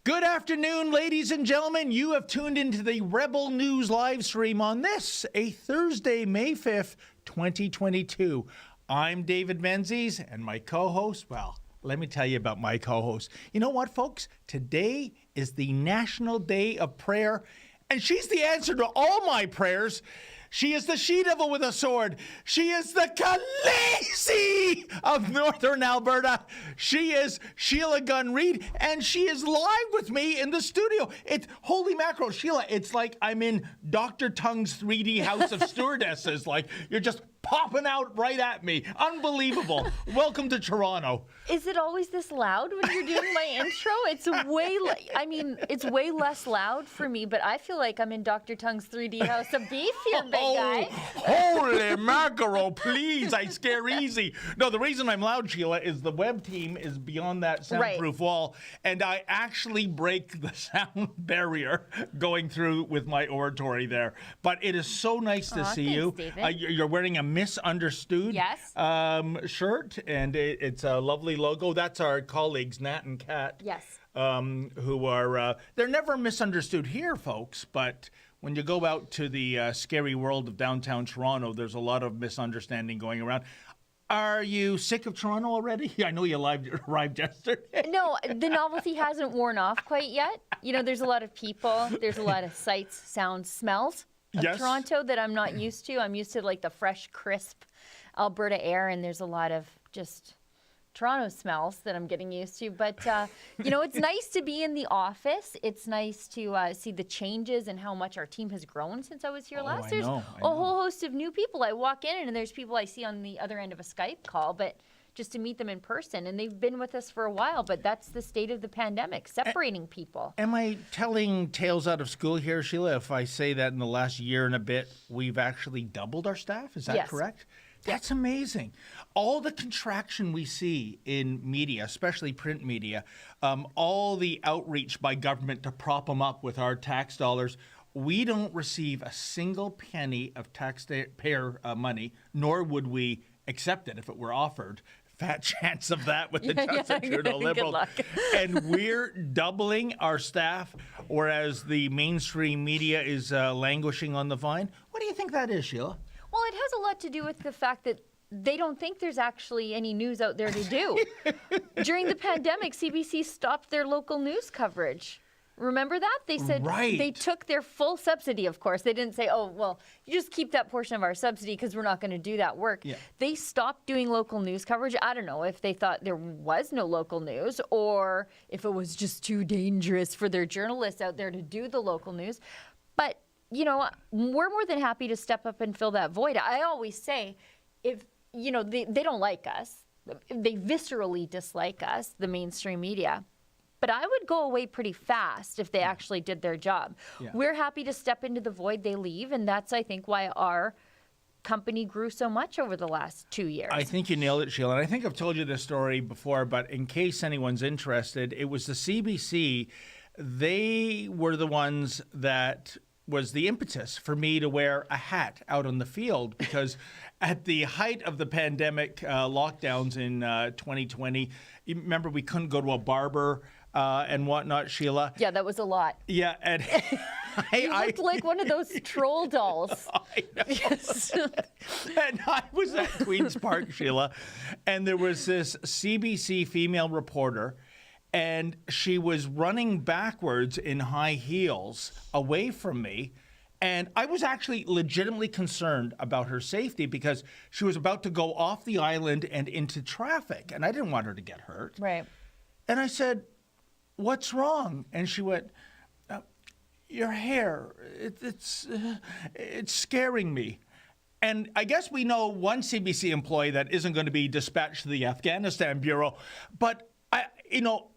Good afternoon, ladies and gentlemen. You have tuned into the Rebel News live stream on this, a Thursday, May 5th, 2022. I'm David Menzies, and my co-host, well, let me tell you about my co-host. You know what, folks? Today is the National Day of Prayer, and she's the answer to all my prayers. She is the she-devil with a sword. She is the Khaleesi of Northern Alberta. She is Sheila Gunn-Reid, and she is live with me in the studio. It's holy mackerel, Sheila. It's like I'm in Dr. Tung's 3D House of Stewardesses. Like you're just popping out right at me. Unbelievable. Welcome to Toronto. Is it always this loud when you're doing my intro? It's it's way less loud for me, but I feel like I'm in Dr. Tung's 3D House of Beef here, big guy. Holy mackerel, please. I scare easy. No, the reason I'm loud, Sheila, is the web team is beyond that soundproof wall, and I actually break the sound barrier going through with my oratory there. But it is so nice to see you. David. You're wearing a Misunderstood shirt, and it's a lovely logo. That's our colleagues, Nat and Kat. Yes. Who are, they're never misunderstood here, folks, but when you go out to the scary world of downtown Toronto, there's a lot of misunderstanding going around. Are you sick of Toronto already? I know you arrived yesterday. No, the novelty hasn't worn off quite yet. You know, there's a lot of people, there's a lot of sights, sounds, smells of Toronto that I'm not used to. I'm used to like the fresh, crisp Alberta air, and there's a lot of just Toronto smells that I'm getting used to. But, you know, it's nice to be in the office. It's nice to see the changes and how much our team has grown since I was here last. There's a whole host of new people. I walk in and there's people I see on the other end of a Skype call, but just to meet them in person. And they've been with us for a while, but that's the state of the pandemic, separating people. Am I telling tales out of school here, Sheila, if I say that in the last year and a bit, we've actually doubled our staff? Is that correct? That's amazing. All the contraction we see in media, especially print media, all the outreach by government to prop them up with our tax dollars, we don't receive a single penny of taxpayer money, nor would we accept it if it were offered. Fat chance of that with the Justin Trudeau Liberals. Good luck. And we're doubling our staff, whereas the mainstream media is languishing on the vine. What do you think that is, Sheila? Well, it has a lot to do with the fact that they don't think there's actually any news out there to do. During the pandemic, CBC stopped their local news coverage. Remember that? They said they took their full subsidy, of course. They didn't say, oh, well, you just keep that portion of our subsidy because we're not going to do that work. Yeah. They stopped doing local news coverage. I don't know if they thought there was no local news or if it was just too dangerous for their journalists out there to do the local news. But, you know, we're more than happy to step up and fill that void. I always say, if, you know, they don't like us, they viscerally dislike us, the mainstream media. But I would go away pretty fast if they actually did their job. Yeah. We're happy to step into the void they leave, and that's, I think, why our company grew so much over the last 2 years. I think you nailed it, Sheila. And I think I've told you this story before, but in case anyone's interested, it was the CBC. They were the ones that was the impetus for me to wear a hat out on the field because at the height of the pandemic lockdowns in 2020, you remember we couldn't go to a barber and whatnot, Sheila. Yeah, that was a lot. Yeah, and you looked like one of those troll dolls. I know. Yes. And I was at Queen's Park, Sheila, and there was this CBC female reporter, and she was running backwards in high heels away from me. And I was actually legitimately concerned about her safety because she was about to go off the island and into traffic, and I didn't want her to get hurt. Right. And I said, "What's wrong?" And she went, "Your hair, it's scaring me." And I guess we know one CBC employee that isn't going to be dispatched to the Afghanistan Bureau, but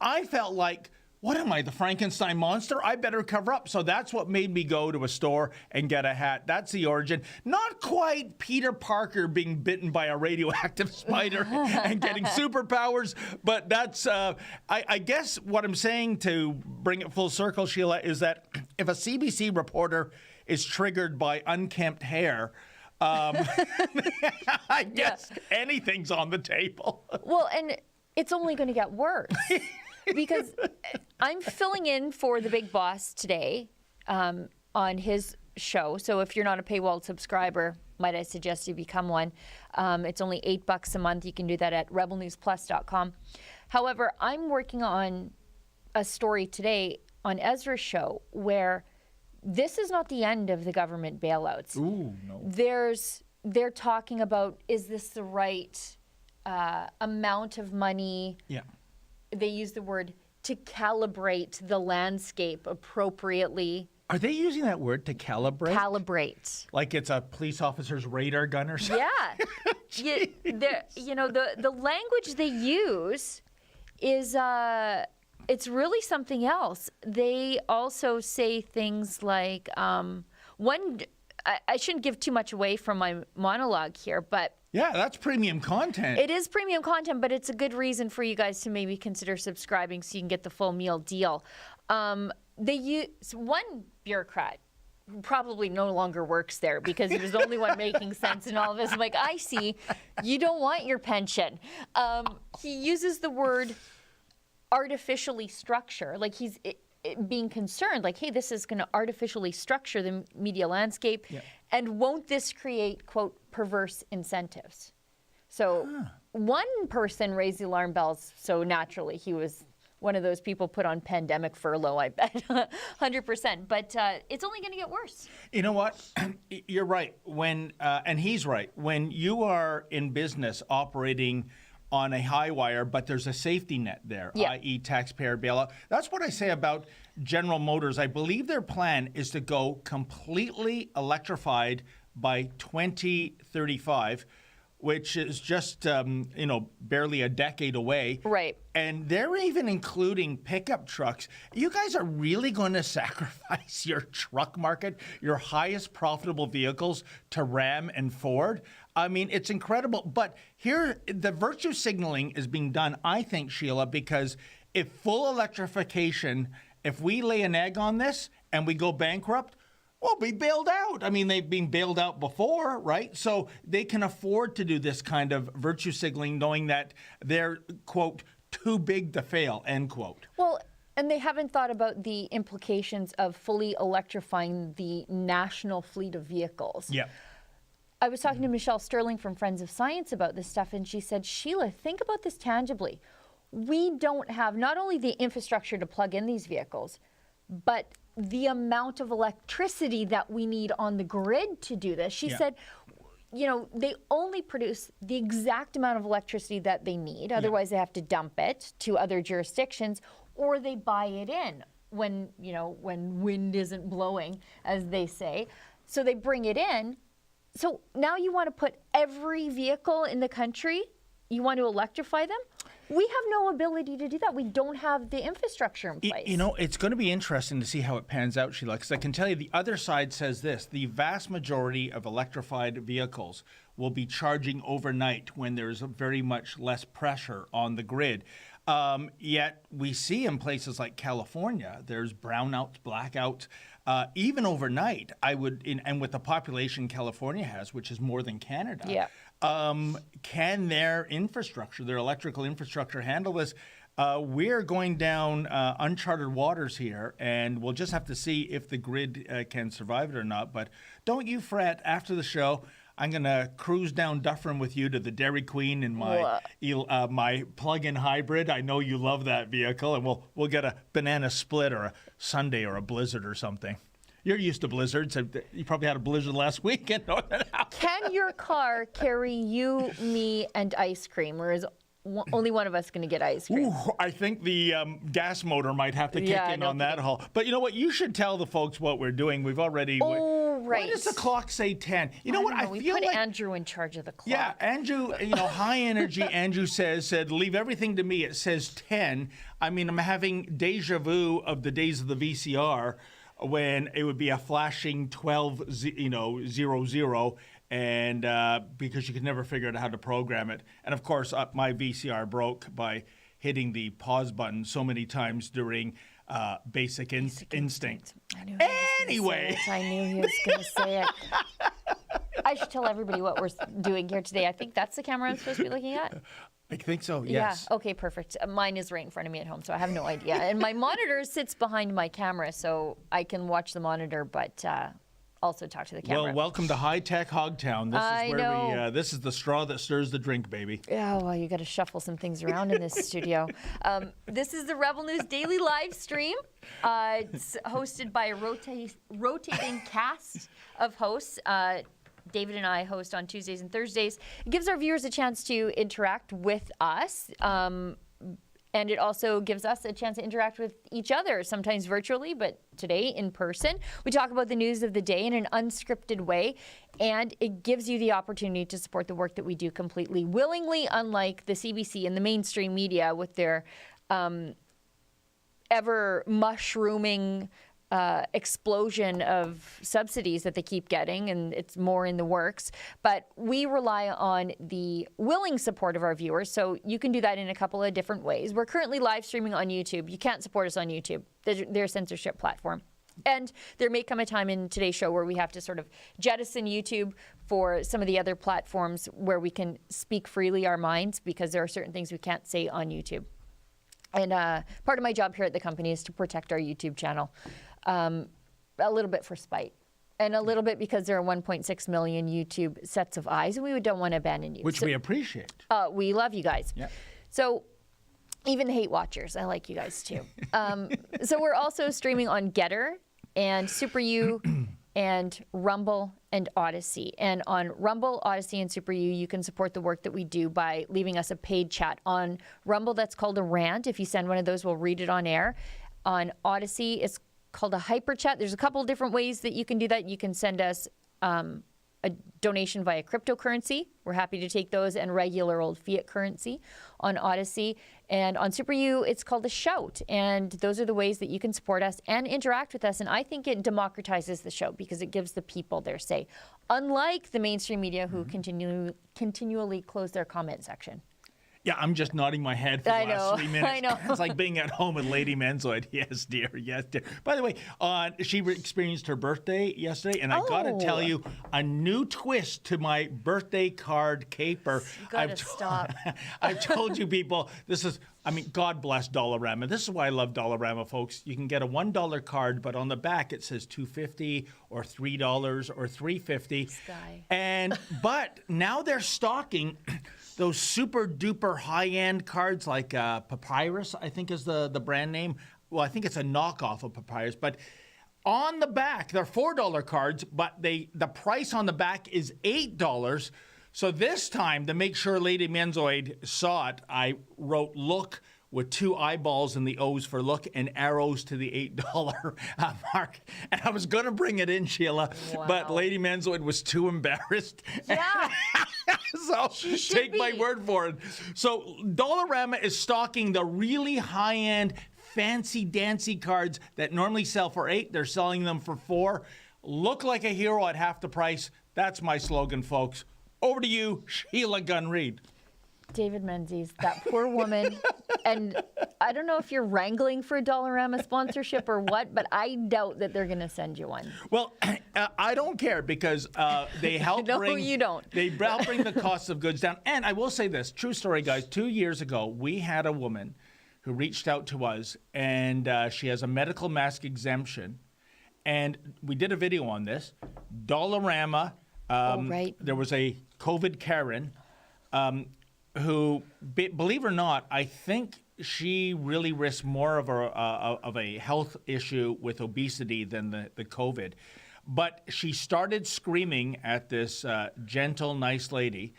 I felt like, what am I, the Frankenstein monster? I better cover up. So that's what made me go to a store and get a hat. That's the origin. Not quite Peter Parker being bitten by a radioactive spider and getting superpowers, but that's, I guess what I'm saying to bring it full circle, Sheila, is that if a CBC reporter is triggered by unkempt hair, I guess anything's on the table. Well, and it's only going to get worse. because I'm filling in for the big boss today on his show. So if you're not a paywall subscriber, might I suggest you become one. It's only $8 a month. You can do that at rebelnewsplus.com. However, I'm working on a story today on Ezra's show where this is not the end of the government bailouts. Ooh, no. They're talking about, is this the right amount of money? Yeah. They use the word to calibrate the landscape appropriately. Are they using that word, to calibrate? Calibrate. Like it's a police officer's radar gun or something? Yeah. The language they use is it's really something else. They also say things like I shouldn't give too much away from my monologue here, but Yeah, that's premium content. it is premium content, but it's a good reason for you guys to maybe consider subscribing so you can get the full meal deal. They use one bureaucrat who probably no longer works there because he was the only one making sense in all of this. I'm like, I see, you don't want your pension. He uses the word artificially structure, like he's being concerned, like, hey, this is going to artificially structure the media landscape, and won't this create, quote, perverse incentives? So one person raised the alarm bells, so naturally he was one of those people put on pandemic furlough, I bet, 100%. But it's only going to get worse. You know what? You're right. And he's right. When you are in business operating on a high wire, but there's a safety net there, i.e. taxpayer bailout. That's what I say about General Motors. I believe their plan is to go completely electrified by 2035, which is just, barely a decade away. Right. And they're even including pickup trucks. You guys are really going to sacrifice your truck market, your highest profitable vehicles, to Ram and Ford? I mean, it's incredible. But here, the virtue signaling is being done, I think, Sheila, because if full electrification, if we lay an egg on this and we go bankrupt, we'll be bailed out. I mean, they've been bailed out before, right? So they can afford to do this kind of virtue signaling, knowing that they're, quote, too big to fail, end quote. Well, and they haven't thought about the implications of fully electrifying the national fleet of vehicles. Yeah. I was talking to Michelle Sterling from Friends of Science about this stuff, and she said, Sheila, think about this tangibly. We don't have not only the infrastructure to plug in these vehicles, but the amount of electricity that we need on the grid to do this. She said, they only produce the exact amount of electricity that they need. Otherwise, they have to dump it to other jurisdictions, or they buy it in when wind isn't blowing, as they say. So they bring it in. So now you want to put every vehicle in the country, you want to electrify them? We have no ability to do that. We don't have the infrastructure in place. It's going to be interesting to see how it pans out, Sheila, because I can tell you the other side says this. The vast majority of electrified vehicles will be charging overnight when there's very much less pressure on the grid. Yet we see in places like California, there's brownouts, blackouts, even overnight. And with the population California has, which is more than Canada, can their infrastructure, their electrical infrastructure, handle this? We're going down uncharted waters here, and we'll just have to see if the grid can survive it or not. But don't you fret. After the show, I'm going to cruise down Dufferin with you to the Dairy Queen in my my plug-in hybrid. I know you love that vehicle, and we'll get a banana split or a sundae or a blizzard or something. You're used to blizzards. You probably had a blizzard last week in Northern Alberta. Can your car carry you, me, and ice cream, or is only one of us going to get ice cream? Ooh, I think the gas motor might have to kick in on that haul. But you know what? You should tell the folks what we're doing. We've already... Right. Why does the clock say 10? You know what? I we feel put like Andrew in charge of the clock. Yeah, Andrew, high energy, Andrew said, leave everything to me. It says 10. I mean, I'm having deja vu of the days of the VCR when it would be a flashing 12:00, and because you could never figure out how to program it. And of course, my VCR broke by hitting the pause button so many times during Basic Instinct. I knew he was going to say it. I should tell everybody what we're doing here today. I think that's the camera I'm supposed to be looking at. I think so, yes. Yeah, okay, perfect. Mine is right in front of me at home, so I have no idea. And my monitor sits behind my camera, so I can watch the monitor, but also talk to the camera. Well, welcome to high-tech Hogtown. This I is where know. this is the straw that stirs the drink, baby. Yeah, well, you got to shuffle some things around in this studio. This is the Rebel News Daily live stream. It's hosted by a rotating cast of hosts. David and I host on Tuesdays and Thursdays. It gives our viewers a chance to interact with us. And it also gives us a chance to interact with each other, sometimes virtually, but today in person. We talk about the news of the day in an unscripted way, and it gives you the opportunity to support the work that we do completely willingly, unlike the CBC and the mainstream media with their ever mushrooming explosion of subsidies that they keep getting, and it's more in the works. But we rely on the willing support of our viewers, so you can do that in a couple of different ways. We're currently live streaming on YouTube. You can't support us on YouTube. They're a censorship platform. And there may come a time in today's show where we have to sort of jettison YouTube for some of the other platforms where we can speak freely our minds, because there are certain things we can't say on YouTube. And part of my job here at the company is to protect our YouTube channel. A little bit for spite, and a little bit because there are 1.6 million YouTube sets of eyes, and we don't want to abandon you. Which we appreciate. We love you guys. Yep. So even the hate watchers, I like you guys too. So we're also streaming on Getter and Super U and Rumble and Odyssey. And on Rumble, Odyssey, and Super U, you can support the work that we do by leaving us a paid chat. On Rumble, that's called a rant. If you send one of those, we'll read it on air. On Odyssey, it's called a hyper chat. There's a couple of different ways that you can do that. You can send us a donation via cryptocurrency. We're happy to take those, and regular old fiat currency on Odyssey. And on Super U, it's called a shout. And those are the ways that you can support us and interact with us. And I think it democratizes the show because it gives the people their say, unlike the mainstream media who continually close their comment section. Yeah, I'm just nodding my head for the last 3 minutes. I know. It's like being at home with Lady Menzoid. Yes, dear. Yes, dear. By the way, she experienced her birthday yesterday, and I got to tell you, a new twist to my birthday card caper. You got to stop. I've told you people, God bless Dollarama. This is why I love Dollarama, folks. You can get a $1 card, but on the back it says $2.50 or $3 or $3.50. But now they're stocking those super duper high-end cards like Papyrus, I think is the brand name. Well, I think it's a knockoff of Papyrus, but on the back, they're $4 cards, but the price on the back is $8. So this time, to make sure Lady Menzoid saw it, I wrote "look" with 2 eyeballs in the O's for look and arrows to the $8 mark. And I was going to bring it in, Sheila, but Lady Menzoid was too embarrassed. Yeah. So take my word for it. So Dollarama is stocking the really high-end, fancy-dancy cards that normally sell for $8. They're selling them for $4. Look like a hero at half the price. That's my slogan, folks. Over to you, Sheila Gunn-Reid. David Menzies, that poor woman. And I don't know if you're wrangling for a Dollarama sponsorship or what, but I doubt that they're going to send you one. Well, I don't care because they help bring... No, you don't. They help bring the cost of goods down. And I will say this, true story, guys. 2 years ago, we had a woman who reached out to us, and she has a medical mask exemption. And we did a video on this. Dollarama, right. There was a COVID Karen who, believe it or not, I think she really risked more of a health issue with obesity than the COVID. But she started screaming at this gentle, nice lady.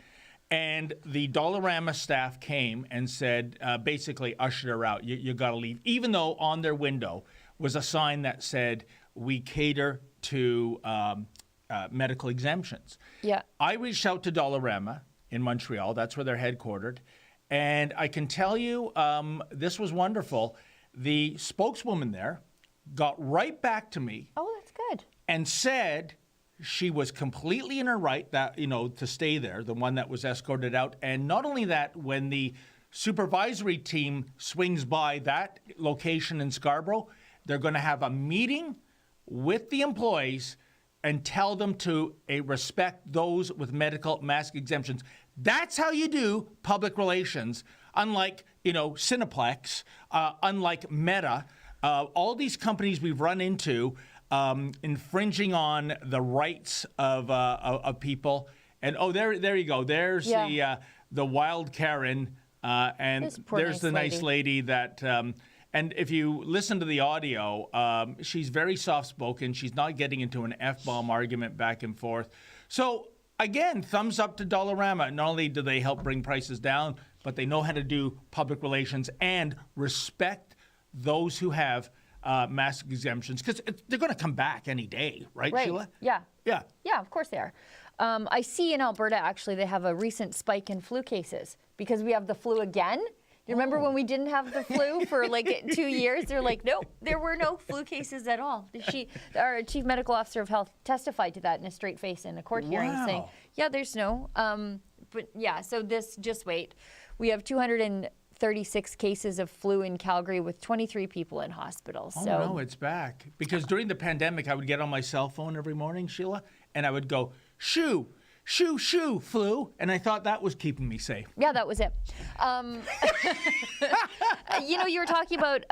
And the Dollarama staff came and said, basically ushered her out. You got to leave. Even though on their window was a sign that said, we cater to medical exemptions. Yeah. I reached out to Dollarama in Montreal. That's where they're headquartered. And I can tell you, this was wonderful. The spokeswoman there got right back to me. Oh, that's good. And said she was completely in her right that, to stay there, the one that was escorted out. And not only that, when the supervisory team swings by that location in Scarborough, they're going to have a meeting with the employees and tell them to respect those with medical mask exemptions. That's how you do public relations. Unlike, Cineplex, unlike Meta, all these companies we've run into infringing on the rights of people. And there you go. There's the wild Karen, and there's the nice lady that. And if you listen to the audio, she's very soft-spoken. She's not getting into an F-bomb argument back and forth. So, again, thumbs up to Dollarama. Not only do they help bring prices down, but they know how to do public relations and respect those who have mask exemptions, because they're going to come back any day, right, Sheila? Yeah. Yeah. Yeah, of course they are. I see in Alberta, actually, they have a recent spike in flu cases because we have the flu again. You remember when we didn't have the flu for like 2 years? They're like, nope, there were no flu cases at all. Our chief medical officer of health testified to that in a straight face in a court hearing, saying, yeah, there's no. But yeah, so just wait. We have 236 cases of flu in Calgary with 23 people in hospitals. Oh, no, it's back. Because during the pandemic, I would get on my cell phone every morning, Sheila, and I would go, shoo, shoo, shoo, flu. And I thought that was keeping me safe. Yeah, that was it. You were talking about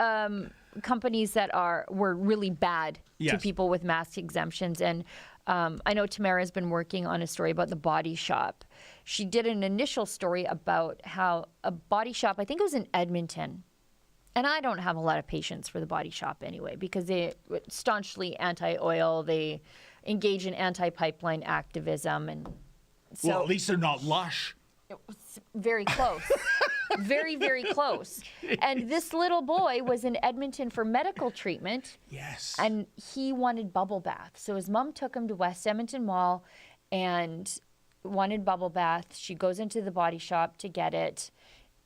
companies that were really bad to people with mask exemptions. And I know Tamara's been working on a story about the Body Shop. She did an initial story about how a Body Shop, I think it was in Edmonton, and I don't have a lot of patience for the Body Shop anyway, because they staunchly anti-oil, they engage in anti-pipeline activism, and so well, at least they're not Lush. It was very close. Very, very close. And this little boy was in Edmonton for medical treatment. Yes. And he wanted bubble bath. So his mom took him to West Edmonton Mall and wanted bubble bath. She goes into the Body Shop to get it,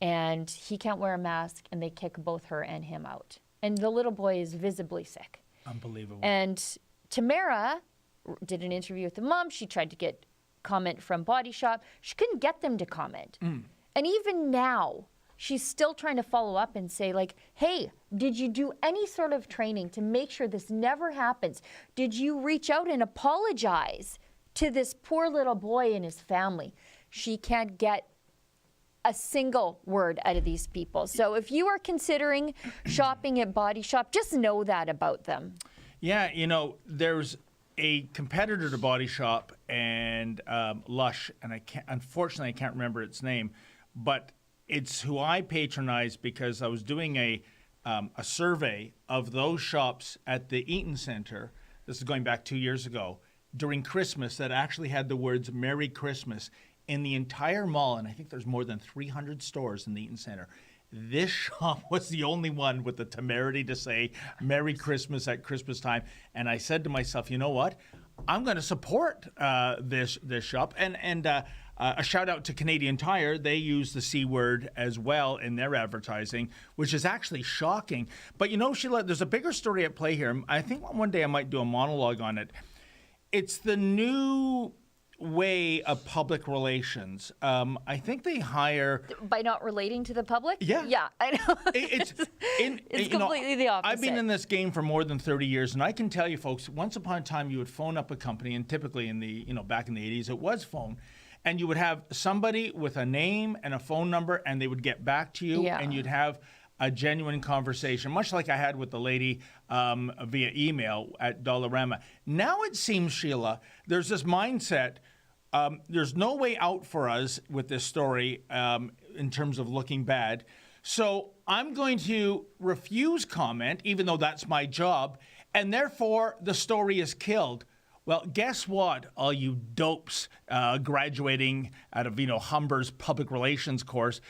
and he can't wear a mask, and they kick both her and him out. And the little boy is visibly sick. Unbelievable. And Tamara did an interview with the mom. She tried to get comment from Body Shop. She couldn't get them to comment. And even now, she's still trying to follow up and say, like, hey, did you do any sort of training to make sure this never happens? Did you reach out and apologize to this poor little boy and his family? She can't get a single word out of these people. So if you are considering shopping at Body Shop, just know that about them. Yeah, there's a competitor to Body Shop and Lush, and unfortunately I can't remember its name, but it's who I patronize because I was doing a survey of those shops at the Eaton Centre. This is going back 2 years ago during Christmas that actually had the words "Merry Christmas" in the entire mall, and I think there's more than 300 stores in the Eaton Centre. This shop was the only one with the temerity to say Merry Christmas at Christmas time. And I said to myself, you know what? I'm going to support this shop. And a shout out to Canadian Tire. They use the C word as well in their advertising, which is actually shocking. But Sheila, there's a bigger story at play here. I think one day I might do a monologue on it. It's the new way of public relations. I think they hire by not relating to the public. Yeah, I know. It's completely the opposite. I've been in this game for more than 30 years, and I can tell you, folks, once upon a time you would phone up a company, and typically in the back in the 80s it was phone, and you would have somebody with a name and a phone number, and they would get back to you, and you'd have a genuine conversation, much like I had with the lady via email at Dollarama. Now it seems, Sheila, there's this mindset. There's no way out for us with this story in terms of looking bad. So I'm going to refuse comment, even though that's my job, and therefore the story is killed. Well, guess what, all you dopes graduating out of Humber's public relations course.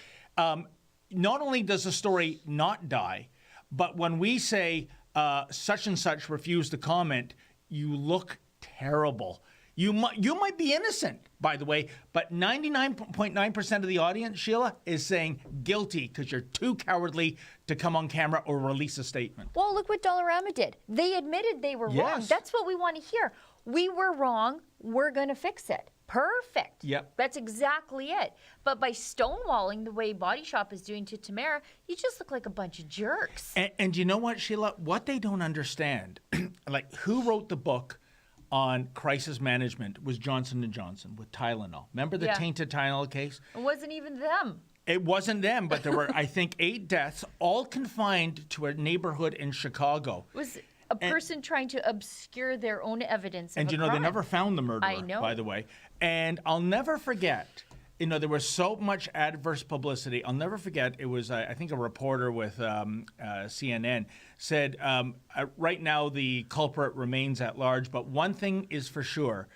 Not only does the story not die, but when we say such and such refuse to comment, you look terrible. You might be innocent, by the way, but 99.9% of the audience, Sheila, is saying guilty because you're too cowardly to come on camera or release a statement. Well, look what Dollarama did. They admitted they were wrong. That's what we want to hear. We were wrong. We're going to fix it. Perfect. Yep. That's exactly it. But by stonewalling the way Body Shop is doing to Tamara, you just look like a bunch of jerks. And you know what, Sheila? What they don't understand, like who wrote the book on crisis management was Johnson & Johnson with Tylenol. Remember the tainted Tylenol case? It wasn't even them. It wasn't them, but there were, I think, 8 deaths, all confined to a neighborhood in Chicago. It was a person trying to obscure their own evidence of And, a you know, crime. they never found the murderer, I know. by the way. And I'll never forget, you know, there was so much adverse publicity. I'll never forget, it was, I think, a reporter with CNN said, right now the culprit remains at large, but one thing is for sure,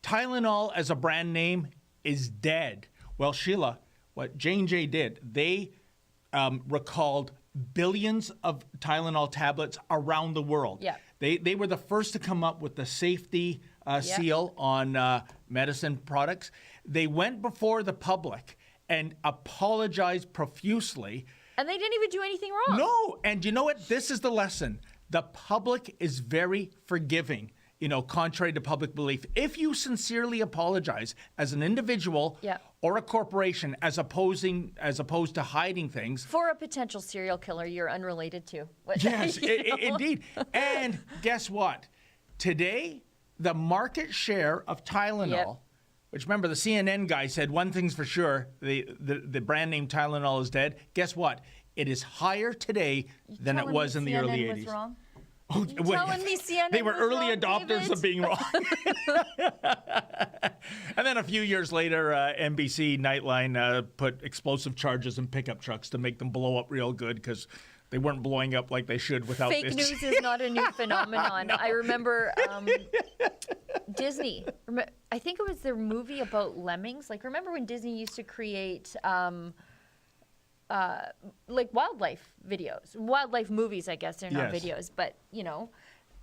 Tylenol as a brand name is dead. Well, Sheila, what J&J did, they recalled billions of Tylenol tablets around the world. Yeah. They were the first to come up with the safety seal on medicine products. They went before the public and apologized profusely. And they didn't even do anything wrong. No, and you know what? This is the lesson. The public is very forgiving, you know, contrary to public belief. If you sincerely apologize as an individual or a corporation, as opposed to hiding things. For a potential serial killer you're unrelated to. Yes, indeed. And guess what? Today, the market share of Tylenol, which remember the CNN guy said one thing's for sure, the brand name Tylenol is dead. Guess what? It is higher today than it was in the early 80s. Was wrong? Oh, wait, telling me CNN they were was early wrong, adopters David? of being wrong. And then a few years later, NBC Nightline put explosive charges in pickup trucks to make them blow up real good because they weren't blowing up like they should without Fake this. news is not a new phenomenon. No. I remember Disney. I think it was their movie about lemmings. Like, remember when Disney used to create like wildlife videos, wildlife movies, I guess they're not videos, but you know.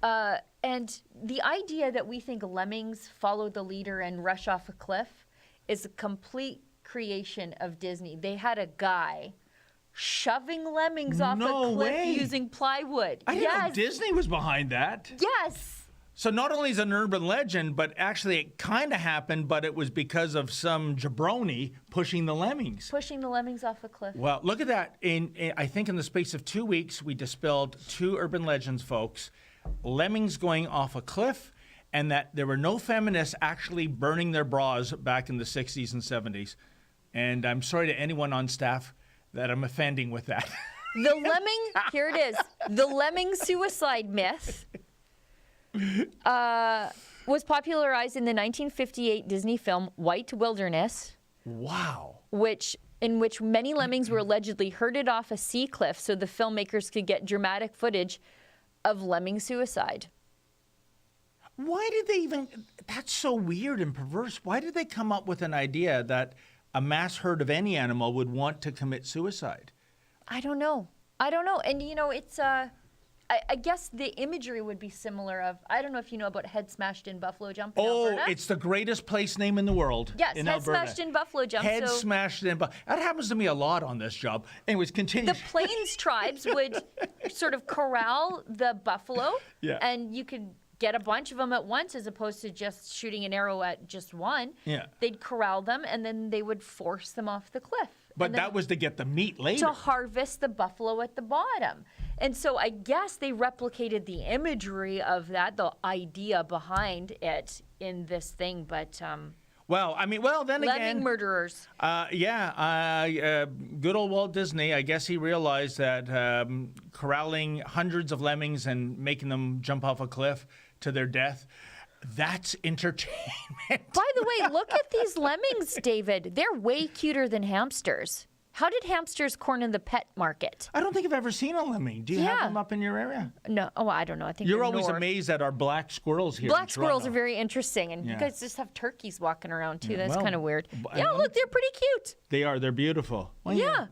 And the idea that we think lemmings follow the leader and rush off a cliff is a complete creation of Disney. They had a guy shoving lemmings off a cliff using plywood. I didn't know Disney was behind that. Yes. So not only is it an urban legend, but actually it kind of happened, but it was because of some jabroni pushing the lemmings. Pushing the lemmings off a cliff. Well, look at that. I think in the space of 2 weeks, we dispelled 2 urban legends, folks. Lemmings going off a cliff, and that there were no feminists actually burning their bras back in the 60s and 70s. And I'm sorry to anyone on staff that I'm offending with that. The lemming, here it is. The lemming suicide myth was popularized in the 1958 Disney film White Wilderness. Wow. In which many lemmings were allegedly herded off a sea cliff so the filmmakers could get dramatic footage of lemming suicide. Why did they even, that's so weird and perverse. Why did they come up with an idea that a mass herd of any animal would want to commit suicide? I don't know. And you know, it's I guess the imagery would be similar of, I don't know if you know about Head Smashed in Buffalo Jump in Alberta. It's the greatest place name in the world. Yes, in Head Alberta. Smashed in Buffalo Jump. Head Smashed in Buffalo. That happens to me a lot on this job. Anyways, continue. The Plains tribes would sort of corral the buffalo, and you could get a bunch of them at once as opposed to just shooting an arrow at just one. Yeah. They'd corral them, and then they would force them off the cliff. But that was to get the meat later. To harvest the buffalo at the bottom. And so I guess they replicated the imagery of that, the idea behind it in this thing. But then lemming again, murderers. Good old Walt Disney. I guess he realized that corralling hundreds of lemmings and making them jump off a cliff to their death, that's entertainment. By the way, look at these lemmings, David. They're way cuter than hamsters. How did hamsters corner the pet market? I don't think I've ever seen a lemming. Do you have them up in your area? No. Oh, I don't know. I think you're always amazed at our black squirrels here. Black squirrels are very interesting, and you guys just have turkeys walking around too. That's kind of weird. Yeah, look, they're pretty cute. They are. They're beautiful. Well, yeah.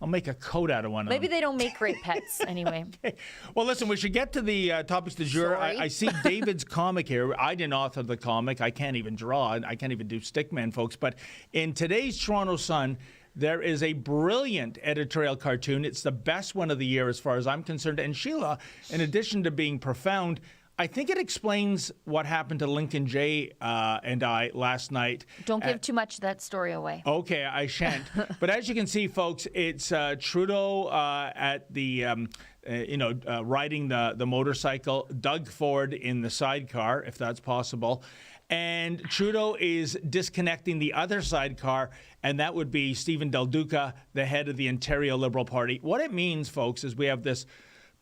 I'll make a coat out of one of them. Maybe they don't make great pets anyway. Okay. Well, listen, we should get to the topics du jour. I see David's comic here. I didn't author the comic. I can't even draw. I can't even do stickman, folks. But in today's Toronto Sun, there is a brilliant editorial cartoon. It's the best one of the year as far as I'm concerned. And Sheila, in addition to being profound, I think it explains what happened to Lincoln Jay and I last night. Don't give too much of that story away. Okay, I shan't. But as you can see, folks, it's Trudeau at the riding the motorcycle, Doug Ford in the sidecar, if that's possible. And Trudeau is disconnecting the other sidecar, and that would be Stephen Del Duca, the head of the Ontario Liberal Party. What it means, folks, is we have this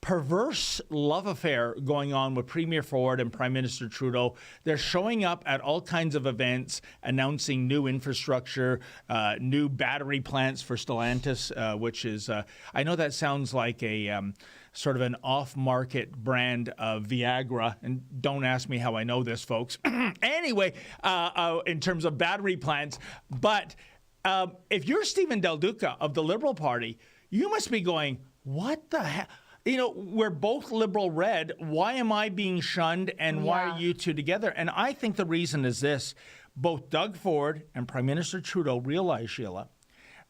perverse love affair going on with Premier Ford and Prime Minister Trudeau. They're showing up at all kinds of events, announcing new infrastructure, new battery plants for Stellantis, which is, I know that sounds like a sort of an off-market brand of Viagra, and don't ask me how I know this, folks. Anyway, in terms of battery plants, but if you're Stephen Del Duca of the Liberal Party, you must be going, what the hell? We're both liberal red. Why am I being shunned, and why are you two together? And I think the reason is this. Both Doug Ford and Prime Minister Trudeau realize, Sheila,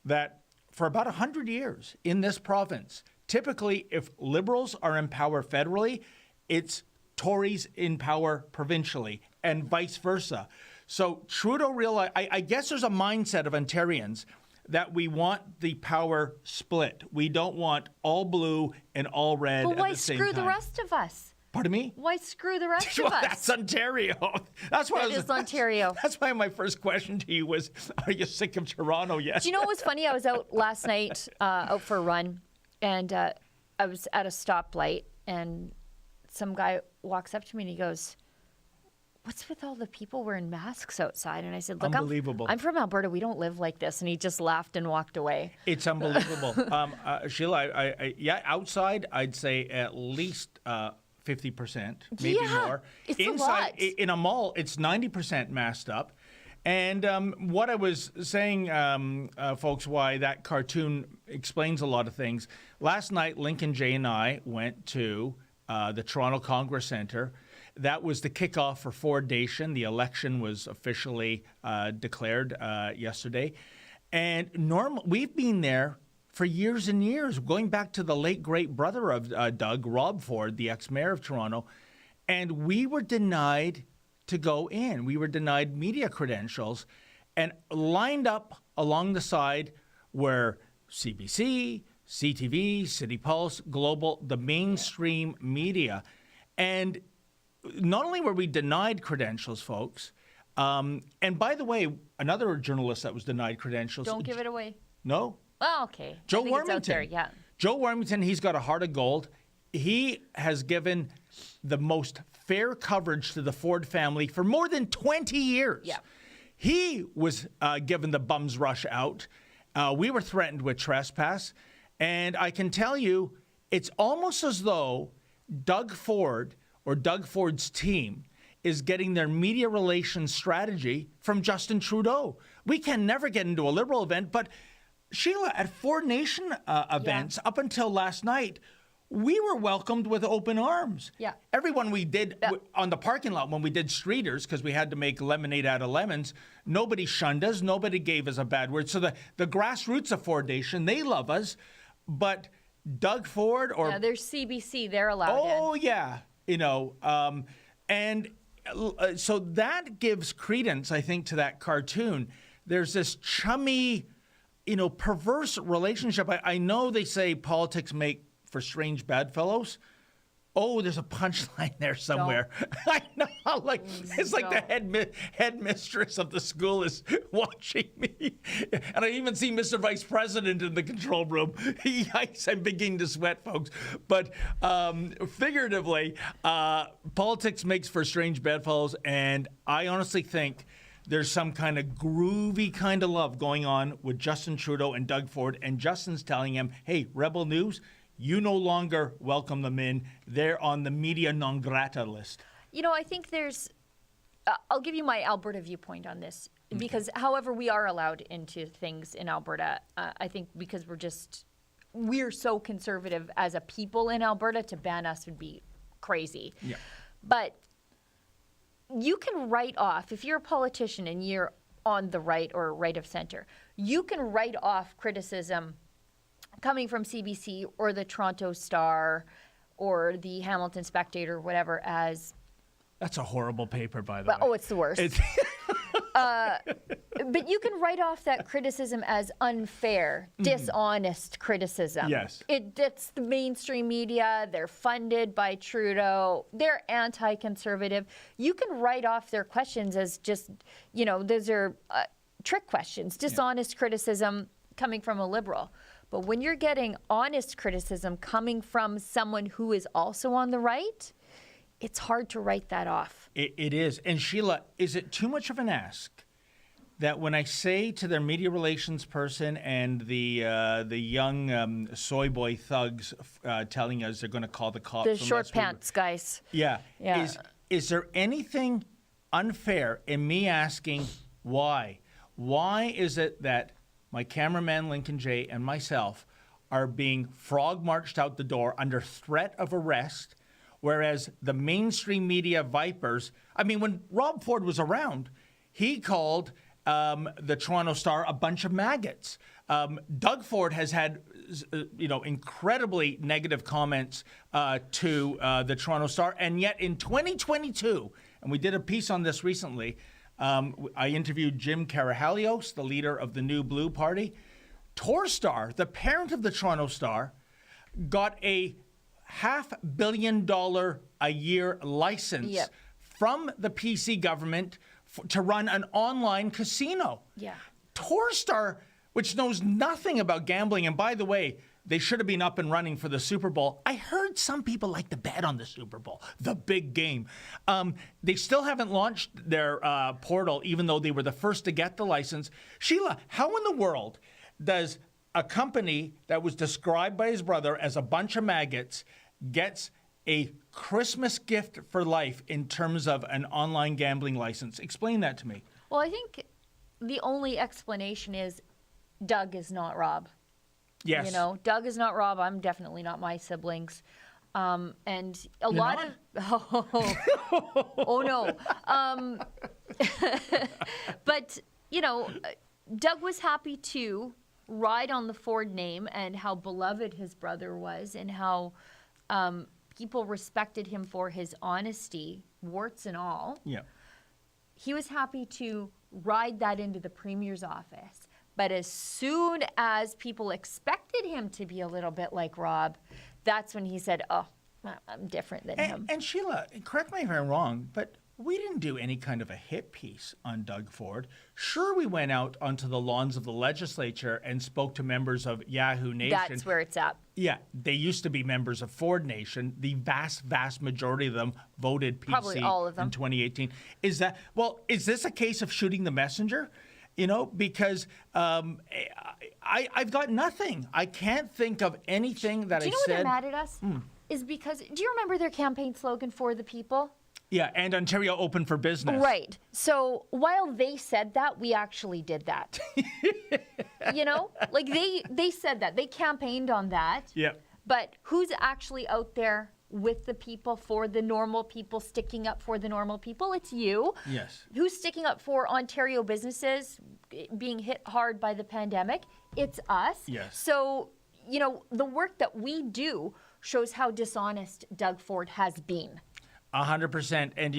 that for about 100 years in this province, typically if Liberals are in power federally, it's Tories in power provincially, and vice versa. So Trudeau realized, I guess there's a mindset of Ontarians that we want the power split. We don't want all blue and all red at the same time. But why screw the rest of us? Pardon me? Why screw the rest of us? That's Ontario. That's why That is Ontario. That's why my first question to you was, are you sick of Toronto yet? Do you know what was funny? I was out last night, out for a run, and I was at a stoplight, and some guy walks up to me and he goes, "What's with all the people wearing masks outside?" And I said, "Look, unbelievable. I'm from Alberta. We don't live like this." And he just laughed and walked away. It's unbelievable. Sheila, outside, I'd say at least 50%, maybe more. It's Inside, a lot. in a mall, it's 90% masked up. And what I was saying, folks, why that cartoon explains a lot of things. Last night, Lincoln Jay and I went to the Toronto Congress Centre. That was the kickoff for Ford Nation. The election was officially declared yesterday. And we've been there for years and years, going back to the late great brother of Doug, Rob Ford, the ex-mayor of Toronto. And we were denied to go in. We were denied media credentials, and lined up along the side were CBC, CTV, City Pulse, Global, the mainstream media. And not only were we denied credentials, folks, and by the way, another journalist that was denied credentials. Don't give it away. No? Well, okay. Joe I think it's out Warmington. there, yeah. Joe Warmington, he's got a heart of gold. He has given the most fair coverage to the Ford family for more than 20 years. Yeah. He was given the bums rush out. We were threatened with trespass. And I can tell you, it's almost as though Doug Ford or Doug Ford's team is getting their media relations strategy from Justin Trudeau. We can never get into a Liberal event, but Sheila, at Ford Nation events up until last night, we were welcomed with open arms. Yeah. Everyone we did on the parking lot when we did streeters, because we had to make lemonade out of lemons, nobody shunned us. Nobody gave us a bad word. So the grassroots of Ford Nation, they love us. But Doug Ford or... Yeah, there's CBC. They're allowed in. Oh, yeah. So that gives credence, I think, to that cartoon. There's this chummy, perverse relationship. I know they say politics make for strange bedfellows. Oh, there's a punchline there somewhere. I know, it's like the headmistress of the school is watching me. And I even see Mr. Vice President in the control room. Yikes, I'm beginning to sweat, folks. But figuratively, politics makes for strange bedfellows, and I honestly think there's some kind of groovy kind of love going on with Justin Trudeau and Doug Ford, and Justin's telling him, hey, Rebel News, you no longer welcome them in. They're on the media non grata list. I think there's, I'll give you my Alberta viewpoint on this, because however we are allowed into things in Alberta, I think because we're so conservative as a people in Alberta, to ban us would be crazy. Yeah. But you can write off, if you're a politician and you're on the right or right of center, you can write off criticism coming from CBC or the Toronto Star or the Hamilton Spectator or whatever as... That's a horrible paper, by the way. Oh, it's the worst. But you can write off that criticism as unfair, dishonest criticism. Yes. It's the mainstream media. They're funded by Trudeau. They're anti-conservative. You can write off their questions as just, those are trick questions, dishonest criticism coming from a Liberal. But when you're getting honest criticism coming from someone who is also on the right, it's hard to write that off. It is. And Sheila, is it too much of an ask that when I say to their media relations person and the young soy boy thugs telling us they're going to call the cops? The short pants guys. Yeah. Is there anything unfair in me asking why? Why is it that my cameraman Lincoln J and myself are being frog marched out the door under threat of arrest, whereas the mainstream media vipers, I mean, when Rob Ford was around, he called the Toronto Star a bunch of maggots. Doug Ford has had, incredibly negative comments to the Toronto Star. And yet in 2022, and we did a piece on this recently, I interviewed Jim Karahalios, the leader of the New Blue Party. Torstar, the parent of the Toronto Star, got a $500 million a year license from the PC government to run an online casino. Yeah. Torstar, which knows nothing about gambling, and by the way, they should have been up and running for the Super Bowl. I heard some people like to bet on the Super Bowl, the big game. They still haven't launched their portal, even though they were the first to get the license. Sheila, how in the world does a company that was described by his brother as a bunch of maggots gets a Christmas gift for life in terms of an online gambling license? Explain that to me. Well, I think the only explanation is Doug is not Rob. Yes. Doug is not Rob. I'm definitely not my siblings. And a You're lot not? of... Oh, no. But, Doug was happy to ride on the Ford name and how beloved his brother was and how people respected him for his honesty, warts and all. Yeah. He was happy to ride that into the Premier's office. But as soon as people expected him to be a little bit like Rob, that's when he said, oh, I'm different than him. And Sheila, correct me if I'm wrong, but we didn't do any kind of a hit piece on Doug Ford. Sure, we went out onto the lawns of the legislature and spoke to members of Yahoo Nation. That's where it's at. Yeah, they used to be members of Ford Nation. The vast, vast majority of them voted PC Probably all of them. in 2018. Is this a case of shooting the messenger? Because I've got nothing. I can't think of anything that I said. Do you know why they're mad at us? Is because, do you remember their campaign slogan, For the People? Yeah, and Ontario open for business. Right. So while they said that, we actually did that. Like they said that. They campaigned on that. Yeah. But who's actually out there with the people, for the normal people, sticking up for the normal people? It's you. Yes. Who's sticking up for Ontario businesses being hit hard by the pandemic? It's us. Yes. So, the work that we do shows how dishonest Doug Ford has been. 100%. And,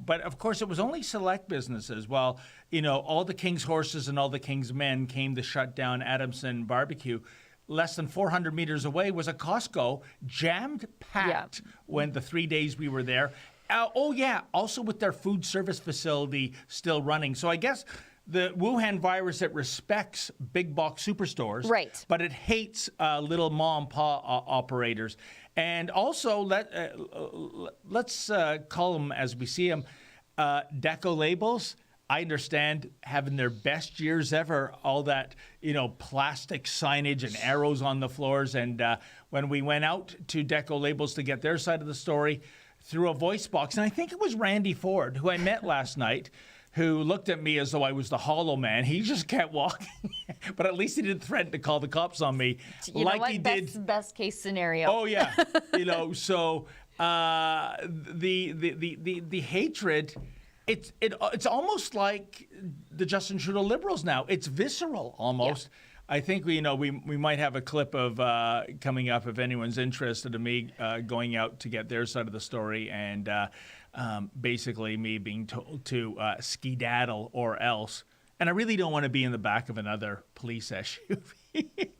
but of course it was only select businesses. Well, all the King's horses and all the King's men came to shut down Adamson Barbecue. Less than 400 meters away was a Costco, jammed packed when the 3 days we were there. Also with their food service facility still running. So I guess the Wuhan virus, it respects big box superstores, right? But it hates little mom and pop operators. And also, let's call them as we see them, deco labels. I understand having their best years ever, all that, plastic signage and arrows on the floors. And when we went out to Deco Labels to get their side of the story through a voice box, and I think it was Randy Ford, who I met last night, who looked at me as though I was the hollow man. He just kept walking. But at least he didn't threaten to call the cops on me he did. Best case scenario. Oh, yeah. So the hatred... It's almost like the Justin Trudeau Liberals now. It's visceral almost. I think we might have a clip of coming up if anyone's interested in me going out to get their side of the story and basically me being told to skedaddle or else. And I really don't want to be in the back of another police SUV.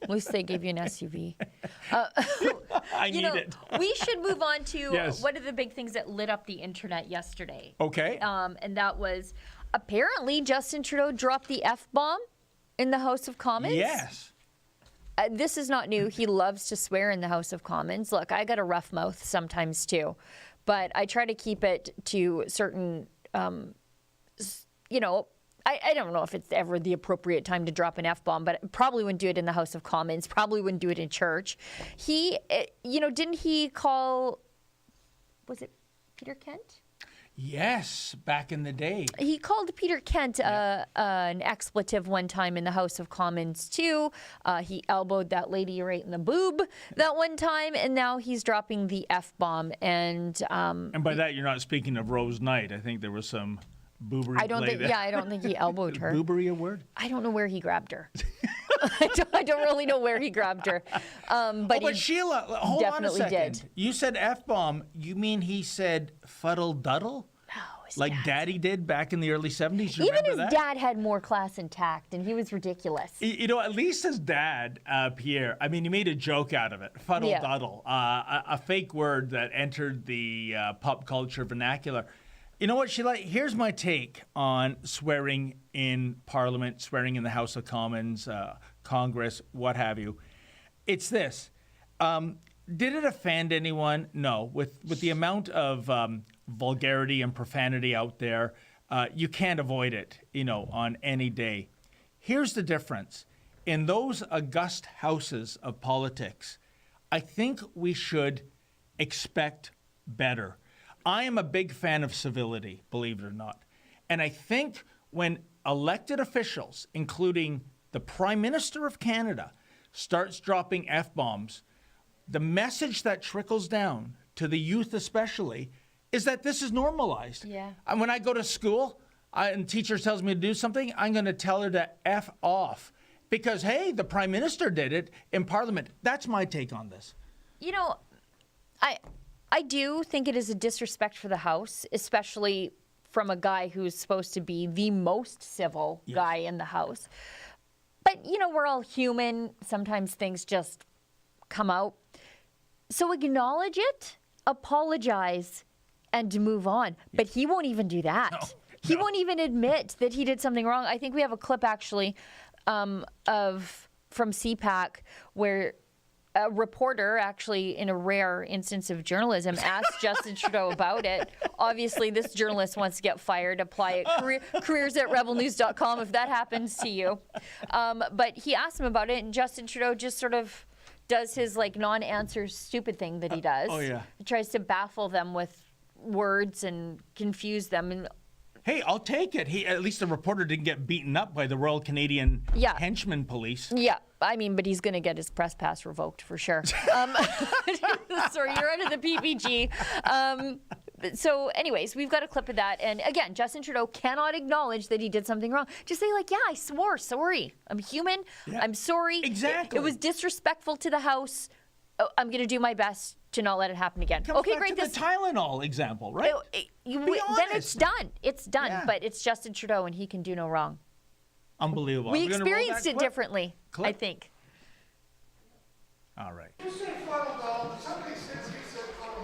At least they gave you an SUV. I need it. We should move on to Yes. one of the big things that lit up the internet yesterday. Okay. And that was apparently Justin Trudeau dropped the F-bomb in the House of Commons. Yes. This is not new. He loves to swear in the House of Commons. Look, I got a rough mouth sometimes too, but I try to keep it to certain, I don't know if it's ever the appropriate time to drop an F-bomb, but probably wouldn't do it in the House of Commons, probably wouldn't do it in church. Didn't he call, was it Peter Kent? Yes, back in the day. He called Peter Kent an expletive one time in the House of Commons too. He elbowed that lady right in the boob that one time, and now he's dropping the F-bomb. And by that, you're not speaking of Rose Knight. I think there was some boobery I don't think he elbowed her. Boobery a word? I don't know where he grabbed her. I don't really know where he grabbed her. But Sheila, hold on a definitely second. did. You said F-bomb. You mean he said fuddle-duddle? Like Daddy did back in the early 70s? You Even remember his that? dad had more class and tact, and he was ridiculous. At least his dad, Pierre, I mean, he made a joke out of it. Fuddle-duddle. A fake word that entered the pop culture vernacular. You know what, Sheila? Here's my take on swearing in Parliament, swearing in the House of Commons, Congress, what have you. It's this. Did it offend anyone? No. With the amount of vulgarity and profanity out there, you can't avoid it, on any day. Here's the difference. In those august houses of politics, I think we should expect better. I am a big fan of civility, believe it or not. And I think when elected officials, including the Prime Minister of Canada, starts dropping F-bombs, the message that trickles down to the youth especially is that this is normalized. Yeah. And when I go to school and teacher tells me to do something, I'm going to tell her to F off. Because, hey, the Prime Minister did it in Parliament. That's my take on this. I do think it is a disrespect for the House, especially from a guy who's supposed to be the most civil guy in the House. But, we're all human. Sometimes things just come out. So acknowledge it, apologize, and move on. But he won't even do that. No. He won't even admit that he did something wrong. I think we have a clip actually from CPAC where a reporter, actually in a rare instance of journalism, asked Justin Trudeau about it. Obviously, this journalist wants to get fired. Apply at careers@rebelnews.com if that happens to you. But he asked him about it, and Justin Trudeau just sort of does his non-answer stupid thing that he does. He tries to baffle them with words and confuse them. And hey, I'll take it. At least the reporter didn't get beaten up by the Royal Canadian Henchman Police. Yeah, but he's going to get his press pass revoked for sure. Sorry, you're out of the PPG. So anyways, we've got a clip of that. And again, Justin Trudeau cannot acknowledge that he did something wrong. Just say I swore, sorry. I'm human. Yeah. I'm sorry. Exactly. It was disrespectful to the House. I'm going to do my best to not let it happen again. Comes back to the Tylenol example, right? Then it's done. It's done. Yeah. But it's Justin Trudeau, and he can do no wrong. Unbelievable. We experienced it differently, I think. All right.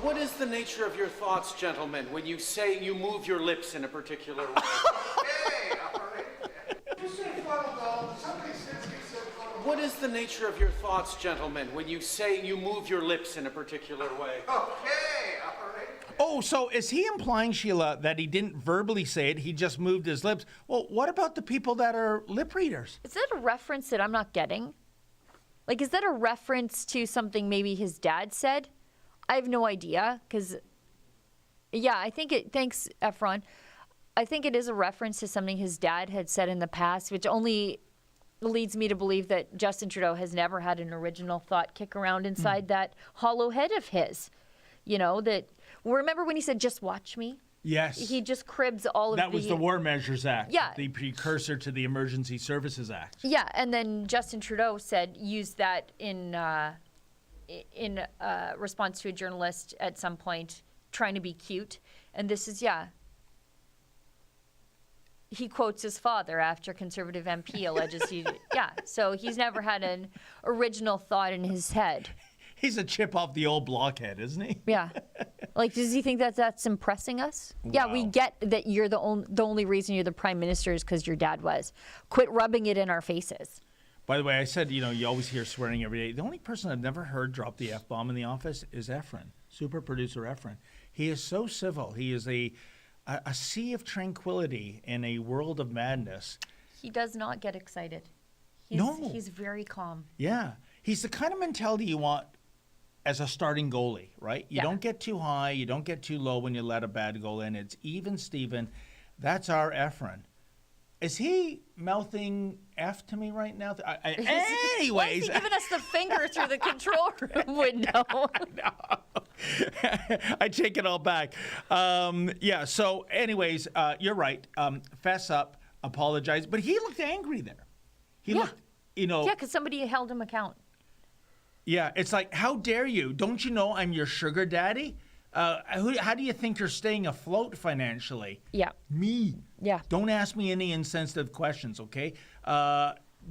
What is the nature of your thoughts, gentlemen, when you say you move your lips in a particular way? What is the nature of your thoughts, gentlemen, when you say you move your lips in a particular way? Oh, so is he implying, Sheila, that he didn't verbally say it, he just moved his lips? Well, what about the people that are lip readers? Is that a reference that I'm not getting? Is that a reference to something maybe his dad said? I have no idea, because, I think thanks, Efron. I think it is a reference to something his dad had said in the past, which only leads me to believe that Justin Trudeau has never had an original thought kick around inside that hollow head of his. Remember when he said, just watch me? Yes. He just cribs all of That was the War Measures Act. Yeah. The precursor to the Emergency Services Act. Yeah, and then Justin Trudeau said use that in response to a journalist at some point trying to be cute, and this is he quotes his father after Conservative MP alleges he so he's never had an original thought in his head. He's a chip off the old blockhead, isn't he? Yeah, like does he think that that's impressing us? Yeah, we get that you're the only reason you're the prime minister is because your dad was. Quit rubbing it in our faces. By the way, I said, you always hear swearing every day. The only person I've never heard drop the F-bomb in the office is Efren, super producer Efren. He is so civil. He is a sea of tranquility in a world of madness. He does not get excited. He's very calm. Yeah. He's the kind of mentality you want as a starting goalie, right? You don't get too high, you don't get too low when you let a bad goal in. It's even Steven. That's our Efren. Is he mouthing F to me right now? Anyways. Why is he giving us the finger through the control room window? I take it all back. So anyways, you're right. Fess up, apologize. But he looked angry there. He looked, Yeah, because somebody held him account. Yeah, it's like, how dare you? Don't you know I'm your sugar daddy? How do you think you're staying afloat financially? Yeah. Me. Yeah. Don't ask me any insensitive questions, okay?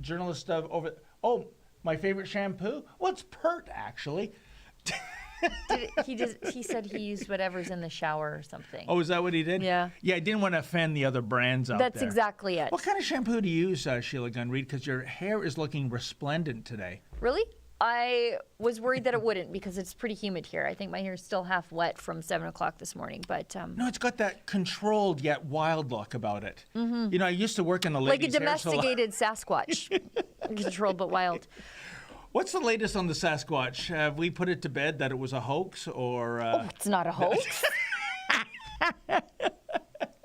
Journalist oh, my favorite shampoo? Well, it's Pert, actually. He said he used whatever's in the shower or something. Oh, is that what he did? Yeah. Yeah, I didn't want to offend the other brands out there. That's exactly it. What kind of shampoo do you use, Sheila Gunn Reid? Because your hair is looking resplendent today. Really? I was worried that it wouldn't because it's pretty humid here. I think my hair is still half wet from 7 o'clock this morning, but... No, it's got that controlled yet wild look about it. Mm-hmm. I used to work in a ladies' like a domesticated Sasquatch. Controlled but wild. What's the latest on the Sasquatch? Have we put it to bed that it was a hoax or... Oh, it's not a hoax.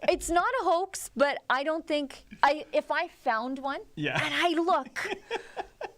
It's not a hoax, but I don't think... If I found one, and I look...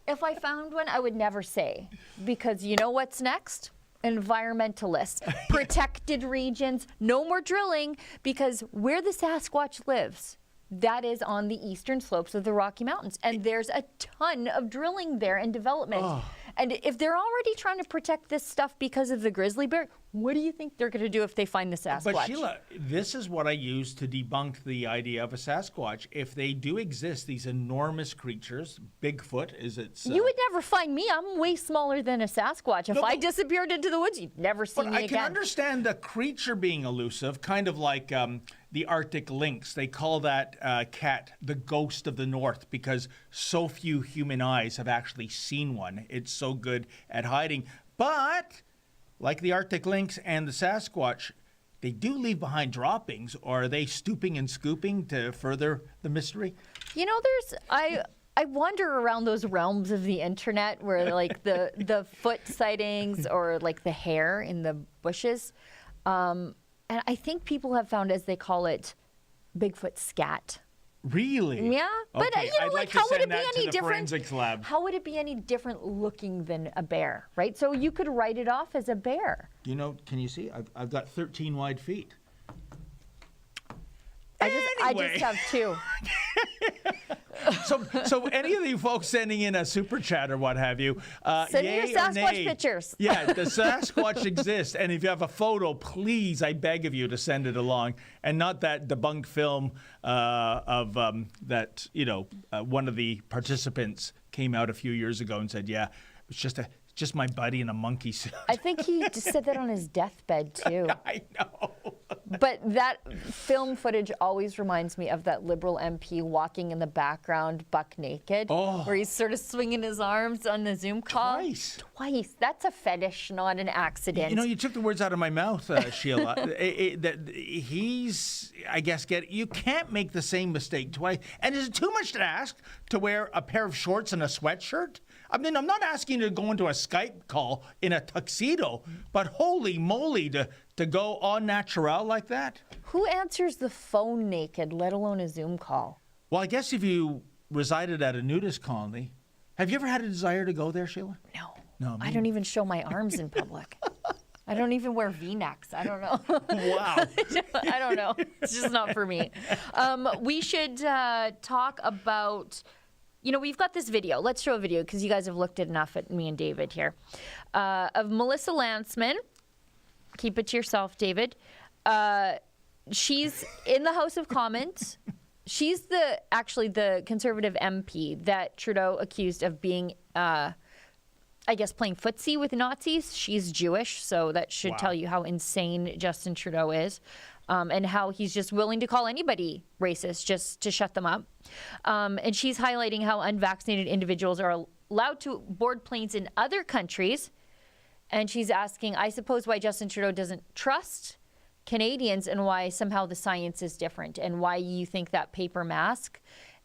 If I found one, I would never say. Because you know what's next? Environmentalists. Protected regions. No more drilling. Because where the Sasquatch lives, that is on the eastern slopes of the Rocky Mountains. And there's a ton of drilling there and development. Oh. And if they're already trying to protect this stuff because of the grizzly bear, what do you think they're going to do if they find the Sasquatch? But Sheila, this is what I use to debunk the idea of a Sasquatch. If they do exist, these enormous creatures, Bigfoot is its... You would never find me. I'm way smaller than a Sasquatch. If I disappeared into the woods, you'd never see me again. I can understand the creature being elusive, kind of like the Arctic lynx. They call that cat the ghost of the north because so few human eyes have actually seen one. It's so good at hiding. But... like the Arctic lynx and the Sasquatch, they do leave behind droppings, or are they stooping and scooping to further the mystery? I wander around those realms of the internet where like the foot sightings or like the hair in the bushes. And I think people have found, as they call it, Bigfoot scat. Really? Yeah, but okay. how would it be any different? Forensics lab. How would it be any different looking than a bear, right? So you could write it off as a bear. Can you see? I've got 13 wide feet. I just have 2. So any of you folks sending in a super chat or what have you, send me your Sasquatch pictures. Yeah, the Sasquatch exists, and if you have a photo, please, I beg of you to send it along, and not that debunked film of that one of the participants came out a few years ago and said, yeah, it was just my buddy in a monkey suit. I think he just said that on his deathbed too. I know. But that film footage always reminds me of that Liberal MP walking in the background, buck naked, where he's sort of swinging his arms on the Zoom call. Twice. That's a fetish, not an accident. You took the words out of my mouth, Sheila. He's, I guess, you can't make the same mistake twice. And is it too much to ask to wear a pair of shorts and a sweatshirt? I mean, I'm not asking you to go into a Skype call in a tuxedo, but holy moly, to go en natural like that? Who answers the phone naked, let alone a Zoom call? Well, I guess if you resided at a nudist colony, have you ever had a desire to go there, Sheila? No. I don't even show my arms in public. I don't even wear V-necks. I don't know. Wow. I don't know. It's just not for me. We should talk about, we've got this video. Let's show a video because you guys have looked enough at me and David here. Of Melissa Lantsman. Keep it to yourself, David. She's in the House of Commons. She's actually the Conservative MP that Trudeau accused of being, playing footsie with Nazis. She's Jewish, so that should tell you how insane Justin Trudeau is, and how he's just willing to call anybody racist just to shut them up. And she's highlighting how unvaccinated individuals are allowed to board planes in other countries. And she's asking, I suppose, why Justin Trudeau doesn't trust Canadians and why somehow the science is different and why you think that paper mask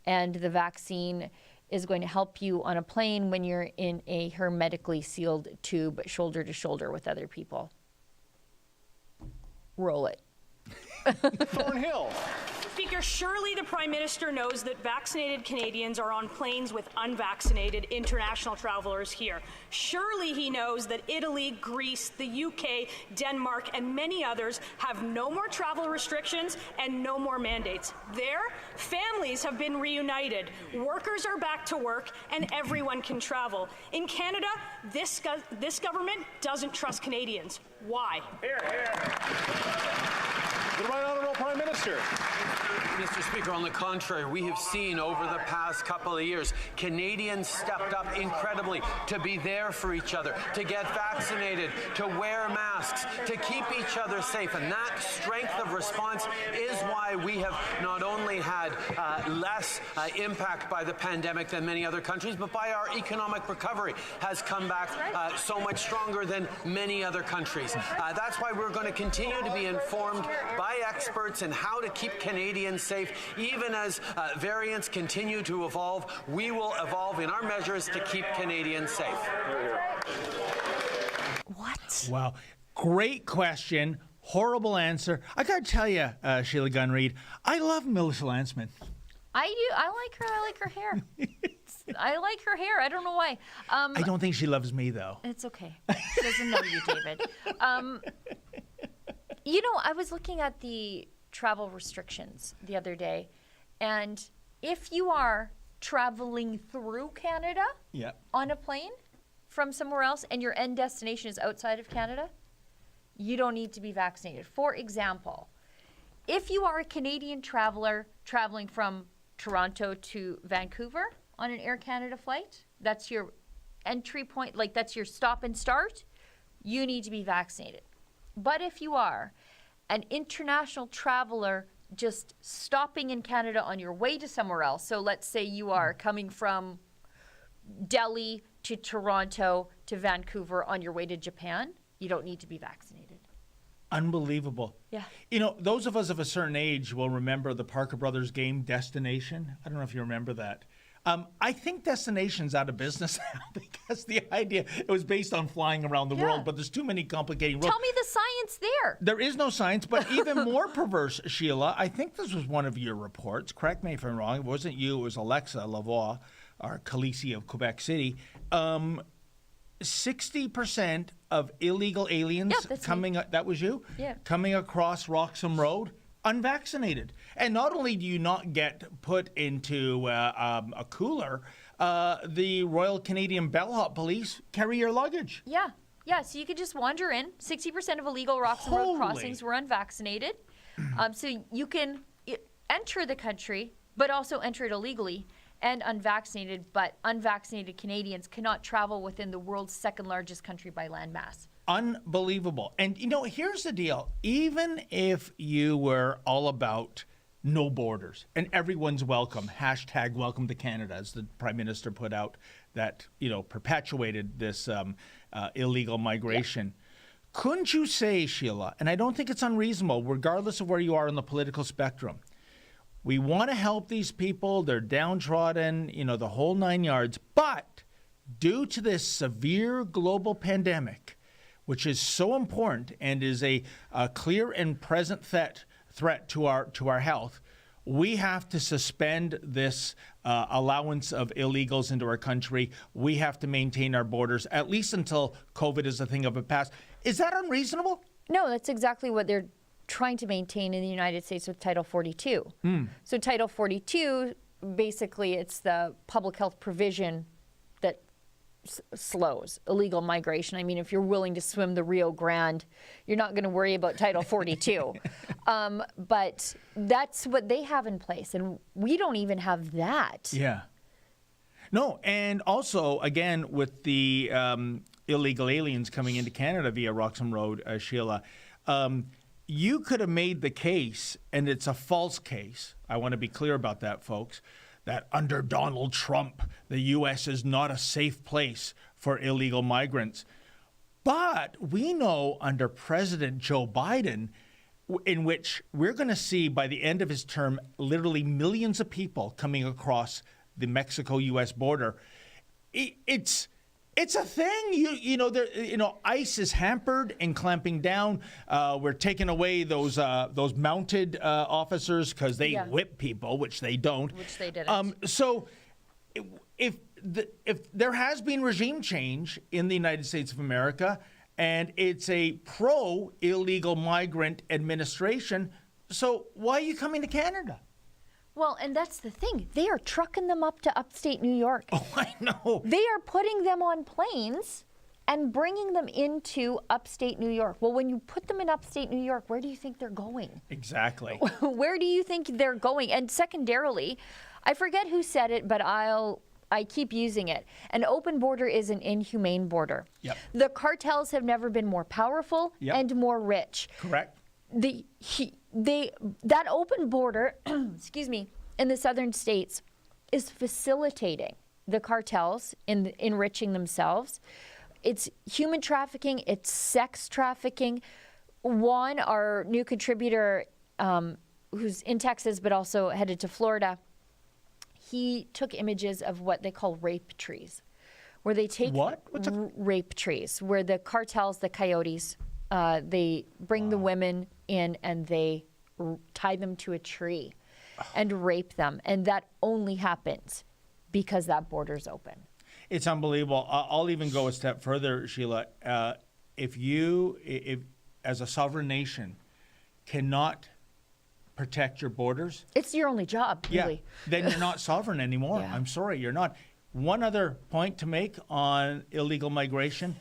and the vaccine is going to help you on a plane when you're in a hermetically sealed tube shoulder to shoulder with other people. Roll it. Thornhill. Speaker, surely the Prime Minister knows that vaccinated Canadians are on planes with unvaccinated international travelers here. Surely he knows that Italy, Greece, the UK, Denmark, and many others have no more travel restrictions and no more mandates. There, families have been reunited, workers are back to work, and everyone can travel. In Canada, this government doesn't trust Canadians. Why? Here, here. The Right Honourable Prime Minister. Mr. Speaker, on the contrary, we have seen over the past couple of years, Canadians stepped up incredibly to be there for each other, to get vaccinated, to wear masks, to keep each other safe. And that strength of response is why we have not only had less impact by the pandemic than many other countries, but by our economic recovery has come back so much stronger than many other countries. That's why we're going to continue to be informed by experts in how to keep Canadians safe. Even as variants continue to evolve, we will evolve in our measures to keep Canadians safe. What? Wow. Great question. Horrible answer. I got to tell you, Sheila Gunn-Reid, I love Melissa Lantsman. I do. I like her. I like her hair. I like her hair. I don't know why. I don't think she loves me, though. It's okay. She doesn't know you, David. I was looking at the travel restrictions the other day, and if you are traveling through Canada on a plane from somewhere else and your end destination is outside of Canada, you don't need to be vaccinated. For example, if you are a Canadian traveler traveling from Toronto to Vancouver on an Air Canada flight, that's your entry point, like that's your stop and start, you need to be vaccinated. But if you are an international traveler just stopping in Canada on your way to somewhere else, so let's say you are coming from Delhi to Toronto to Vancouver on your way to Japan, you don't need to be vaccinated. Unbelievable. Yeah. Those of us of a certain age will remember the Parker Brothers game Destination. I don't know if you remember that. I think Destination's out of business now because the idea, it was based on flying around the world, but there's too many complicating rules. Tell me the science there. There is no science, but even more perverse, Sheila, I think this was one of your reports. Correct me if I'm wrong. It wasn't you. It was Alexa Lavoie, our Khaleesi of Quebec City. 60% of illegal aliens that was you? Yeah. Coming across Roxham Road, unvaccinated. And not only do you not get put into a cooler, the Royal Canadian Bellhop Police carry your luggage. Yeah. Yeah, so you could just wander in. 60% of illegal Roxham Road crossings were unvaccinated. So you can enter the country, but also enter it illegally and unvaccinated, but unvaccinated Canadians cannot travel within the world's second largest country by land mass. Unbelievable. And, here's the deal. Even if you were all about no borders and everyone's welcome, hashtag welcome to Canada, as the Prime Minister put out that, perpetuated this illegal migration. Yeah. Couldn't you say, Sheila, and I don't think it's unreasonable, regardless of where you are on the political spectrum, we want to help these people, they're downtrodden, the whole 9 yards, but due to this severe global pandemic, which is so important and is a clear and present threat to our health, we have to suspend this allowance of illegals into our country. We have to maintain our borders, at least until COVID is a thing of the past. Is that unreasonable? No, that's exactly what they're trying to maintain in the United States with Title 42. So Title 42, basically, it's the public health provision that slows illegal migration. I mean, if you're willing to swim the Rio Grande, you're not going to worry about Title 42. But that's what they have in place, and we don't even have that. Yeah. No, and also, again, with the illegal aliens coming into Canada via Roxham Road, Sheila, you could have made the case, and it's a false case. I want to be clear about that, folks, that under Donald Trump, the U.S. is not a safe place for illegal migrants. But we know under President Joe Biden, in which we're going to see by the end of his term, literally millions of people coming across the Mexico-U.S. border. It's a thing. You know, ICE is hampered in clamping down. We're taking away those mounted officers because they whip people, which they don't. Which they didn't. So if there has been regime change in the United States of America, and it's a pro-illegal migrant administration, so why are you coming to Canada? Well, and that's the thing. They are trucking them up to upstate New York. Oh, I know. They are putting them on planes and bringing them into upstate New York. Well, when you put them in upstate New York, where do you think they're going? Exactly. Where do you think they're going? And secondarily, I forget who said it, but I keep using it. An open border is an inhumane border. Yep. The cartels have never been more powerful and more rich. Correct. That open border, excuse me, in the southern states is facilitating the cartels in enriching themselves. It's human trafficking, it's sex trafficking. Juan, our new contributor, who's in Texas but also headed to Florida, he took images of what they call rape trees, where they take rape trees, where the cartels, the coyotes, they bring the women in and they tie them to a tree and rape them. And that only happens because that border's open. It's unbelievable. I'll even go a step further, Sheila. If as a sovereign nation, cannot protect your borders, it's your only job, really. Then you're not sovereign anymore. Yeah. I'm sorry, you're not. One other point to make on illegal migration.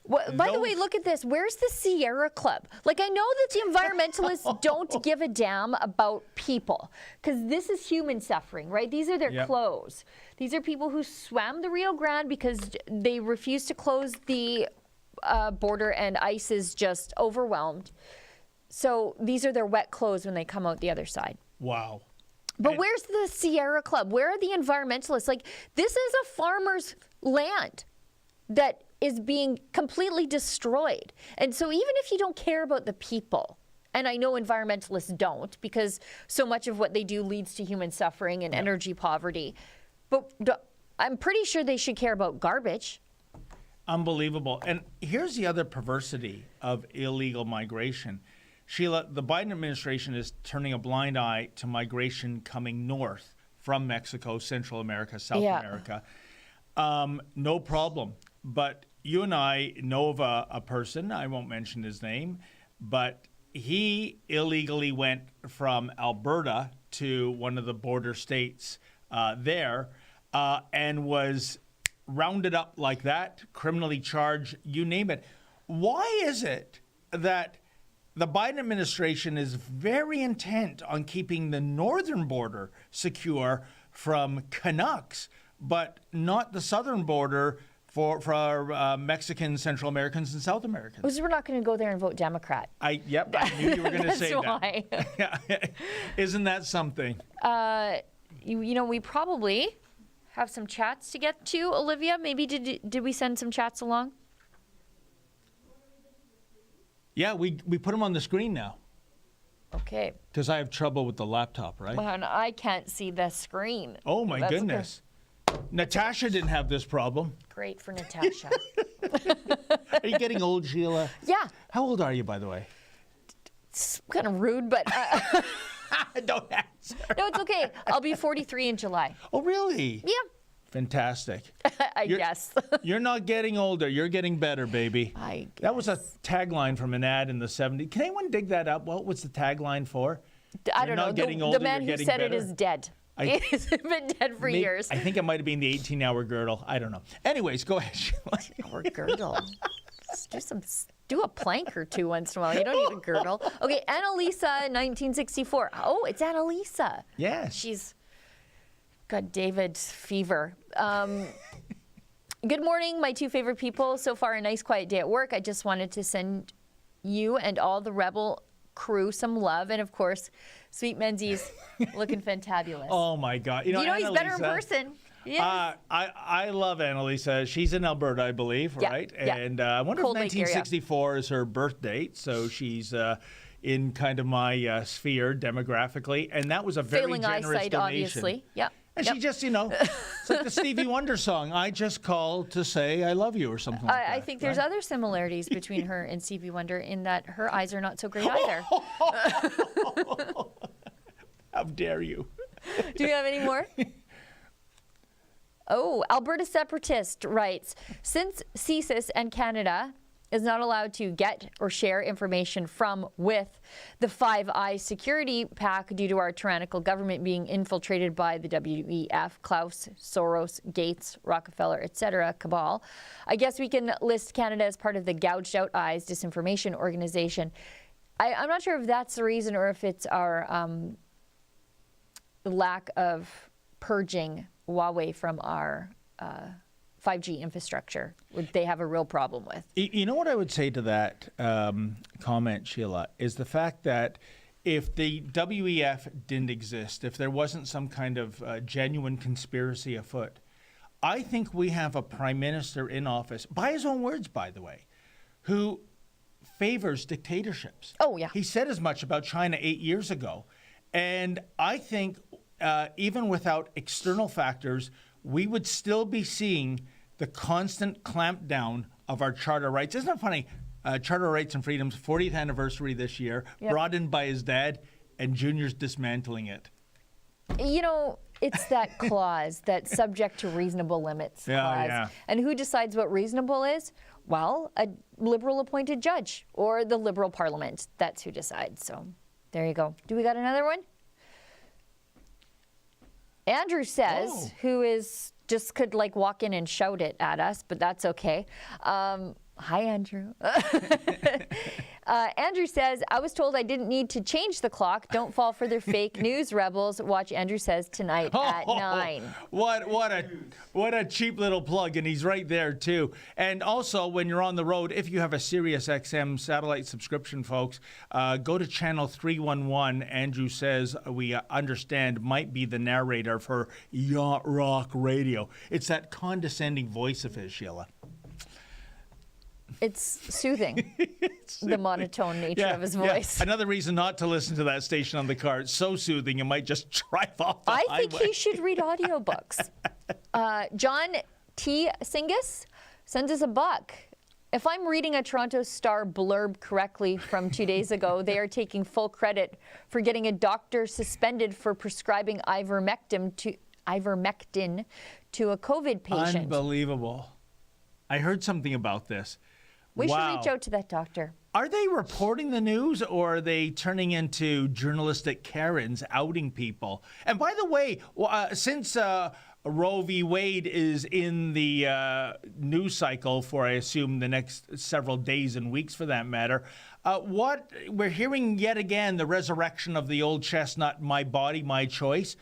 Well, by the way, look at this. Where's the Sierra Club? Like, I know that the environmentalists don't give a damn about people, because this is human suffering, right? These are their clothes. These are people who swam the Rio Grande because they refused to close the border and ICE is just overwhelmed. So these are their wet clothes when they come out the other side. Wow. But where's the Sierra Club? Where are the environmentalists? Like, this is a farmer's land that is being completely destroyed. And so even if you don't care about the people, and I know environmentalists don't, because so much of what they do leads to human suffering and energy poverty, but I'm pretty sure they should care about garbage. Unbelievable. And here's the other perversity of illegal migration. Sheila, the Biden administration is turning a blind eye to migration coming north from Mexico, Central America, South America. No problem. But you and I know of a person, I won't mention his name, but he illegally went from Alberta to one of the border states there and was rounded up like that, criminally charged, you name it. Why is it that the Biden administration is very intent on keeping the northern border secure from Canucks, but not the southern border for Mexicans, Central Americans, and South Americans? Because we're not going to go there and vote Democrat. I knew you were going to say That's why. that. Isn't that something? You know, we probably have some chats to get to, Olivia. Maybe did we send some chats along? Yeah, we put them on the screen now. Okay. Because I have trouble with the laptop, right? Well, and I can't see the screen. Oh, my goodness. Natasha didn't have this problem. Great for Natasha. Are you getting old, Sheila? Yeah. How old are you, by the way? It's kind of rude, but... Don't answer. No, it's okay. I'll be 43 in July. Oh, really? Yeah. Fantastic. I guess. You're not getting older. You're getting better, baby. I guess. That was a tagline from an ad in the 70s. Can anyone dig that up? What was the tagline for? I don't know. The man who said it is dead. He's been dead for years. I think it might have been the 18-hour girdle. I don't know. Anyways, go ahead, Sheila. Hour girdle. Do a plank or two once in a while. You don't need a girdle. Okay, Annalisa, 1964. Oh, it's Annalisa. Yes. She's got David fever. Good morning, my two favorite people. So far, a nice quiet day at work. I just wanted to send you and all the Rebel crew some love. And of course, Sweet Menzies looking fantabulous. Oh my God. You know he's better in person. Yes. I love Annalisa. She's in Alberta, I believe, right? Yeah. And I wonder if Cold Lake area. 1964 is her birth date. So she's in kind of my sphere demographically. And that was a very Failing generous eyesight, donation. obviously. Yeah. And she just, it's like the Stevie Wonder song, I just called to say I love you or something like that. I think there's other similarities between her and Stevie Wonder in that her eyes are not so great either. How dare you? Do you have any more? Oh, Alberta Separatist writes, since CSIS and Canada is not allowed to get or share information from with the Five Eyes security pack due to our tyrannical government being infiltrated by the WEF, Klaus, Soros, Gates, Rockefeller, etc. cabal, I guess we can list Canada as part of the Gouged Out Eyes disinformation organization. I'm not sure if that's the reason or if it's our lack of purging Huawei from our 5G infrastructure, would they have a real problem with. You know what I would say to that comment, Sheila, is the fact that if the WEF didn't exist, if there wasn't some kind of genuine conspiracy afoot, I think we have a prime minister in office, by his own words, by the way, who favors dictatorships. Oh, yeah. He said as much about China 8 years ago. And I think even without external factors, we would still be seeing the constant clampdown of our charter rights. Isn't it funny? Charter Rights and Freedoms, 40th anniversary this year, brought in by his dad, and Junior's dismantling it. You know, it's that clause, that subject to reasonable limits clause. Yeah. And who decides what reasonable is? Well, a Liberal appointed judge or the Liberal Parliament. That's who decides. So there you go. Do we got another one? Andrew says, who is just could like walk in and shout it at us, but that's okay. Hi, Andrew. Andrew says, I was told I didn't need to change the clock. Don't fall for their fake news, rebels. Watch Andrew Says tonight at 9. What a cheap little plug, and he's right there too. And also, when you're on the road, if you have a Sirius XM satellite subscription, folks, go to channel 311. Andrew Says, we understand, might be the narrator for Yacht Rock Radio. It's that condescending voice of his, Sheila. It's soothing, the monotone nature of his voice. Yeah. Another reason not to listen to that station on the car. It's so soothing, you might just drive off the highway. I think he should read audiobooks. John T. Singus sends us $1. If I'm reading a Toronto Star blurb correctly from 2 days ago, they are taking full credit for getting a doctor suspended for prescribing ivermectin to a COVID patient. Unbelievable. I heard something about this. We should reach out to that doctor. Are they reporting the news, or are they turning into journalistic Karens outing people? And by the way, since Roe v. Wade is in the news cycle for, I assume, the next several days and weeks for that matter, what we're hearing yet again, the resurrection of the old chestnut, my body, my choice.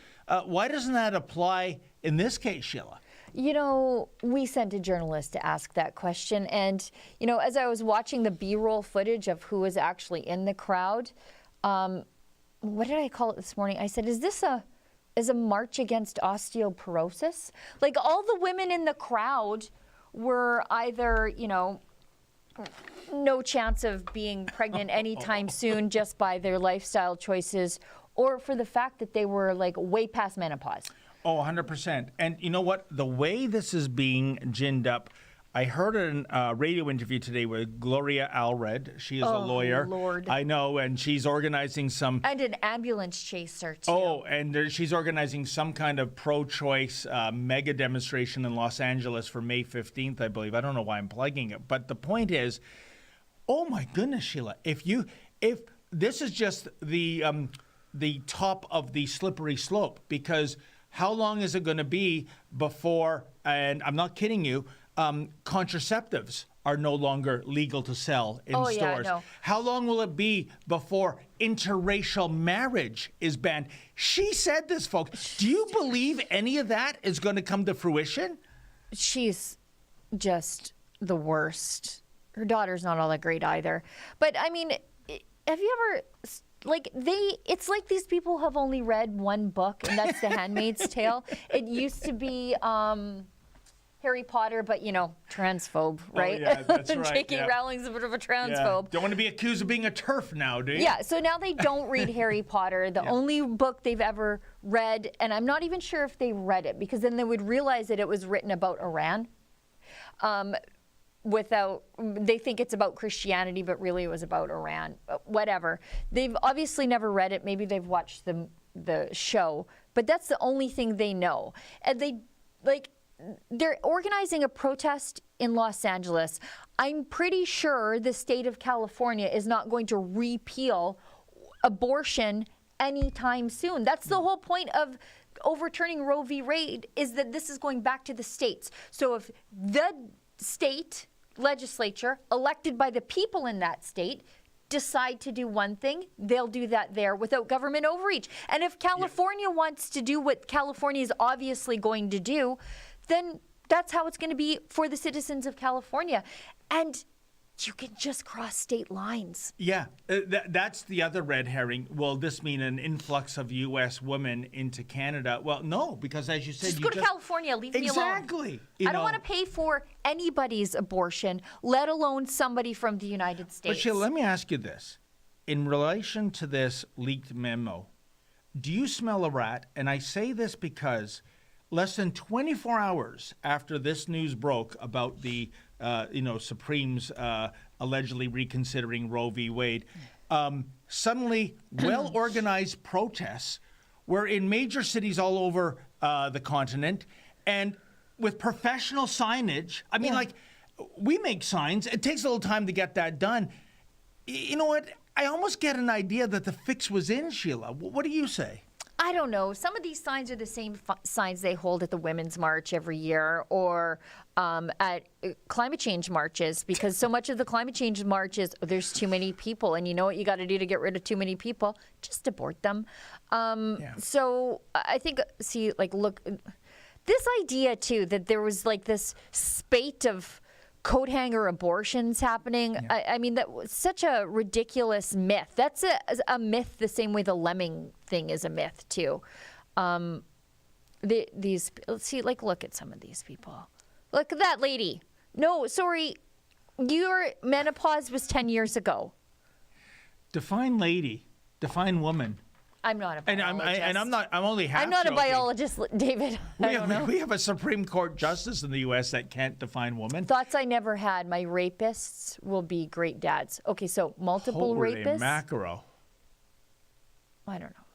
Why doesn't that apply in this case, Sheila? You know, we sent a journalist to ask that question. And, you know, as I was watching the B-roll footage of who was actually in the crowd, what did I call it this morning? I said, is this a march against osteoporosis? Like, all the women in the crowd were either, you know, no chance of being pregnant anytime soon just by their lifestyle choices, or for the fact that they were, like, way past menopause. Oh, 100%. And you know what? The way this is being ginned up, I heard a radio interview today with Gloria Allred. She is a lawyer. Lord. I know, and she's organizing some... And an ambulance chaser, too. Oh, and she's organizing some kind of pro-choice mega demonstration in Los Angeles for May 15th, I believe. I don't know why I'm plugging it. But the point is, oh my goodness, Sheila, if this is just the top of the slippery slope, because how long is it going to be before, and I'm not kidding you, contraceptives are no longer legal to sell in stores? Yeah, no. How long will it be before interracial marriage is banned? She said this, folks. Do you believe any of that is going to come to fruition? She's just the worst. Her daughter's not all that great either. But I mean, have you ever, it's like these people have only read one book, and that's The Handmaid's Tale. It used to be Harry Potter, but, transphobe, right? Oh, yeah, that's right. J.K. Rowling's a bit of a transphobe. Don't want to be accused of being a TERF now, do you? Yeah, so now they don't read Harry Potter. The only book they've ever read, and I'm not even sure if they read it, because then they would realize that it was written about Iran. They think it's about Christianity, but really it was about Iran. Whatever. They've obviously never read it. Maybe they've watched the show, but that's the only thing they know. And they're organizing a protest in Los Angeles. I'm pretty sure the state of California is not going to repeal abortion anytime soon. That's the whole point of overturning Roe v. Wade, is that this is going back to the states. So if the state legislature, elected by the people in that state, decide to do one thing, they'll do that there without government overreach. And if California wants to do what California is obviously going to do, then that's how it's going to be for the citizens of California. And you can just cross state lines. Yeah, that's the other red herring. Will this mean an influx of U.S. women into Canada? Well, no, because as you said... Just go to California, leave me alone. Exactly. I don't want to pay for anybody's abortion, let alone somebody from the United States. But Sheila, let me ask you this. In relation to this leaked memo, do you smell a rat? And I say this because less than 24 hours after this news broke about the Supreme's allegedly reconsidering Roe v. Wade, suddenly well-organized protests were in major cities all over the continent, and with professional signage. I mean, we make signs. It takes a little time to get that done. You know what? I almost get an idea that the fix was in, Sheila. What do you say? I don't know. Some of these signs are the same signs they hold at the Women's March every year, or at climate change marches, because so much of the climate change marches, there's too many people. And you know what you got to do to get rid of too many people? Just abort them. So I think, look, this idea, too, that there was this spate of coat hanger abortions happening. Yeah. I mean, that was such a ridiculous myth. That's a myth the same way the lemming thing is a myth, too. Look at some of these people. Look at that lady. No, sorry, your menopause was 10 years ago. Define lady. Define woman. I'm not a biologist. I'm only half I'm not joking. a biologist, David. We have a Supreme Court justice in the U.S. that can't define woman. Thoughts I never had. My rapists will be great dads. Okay, so multiple rapists. Holy mackerel. I don't know.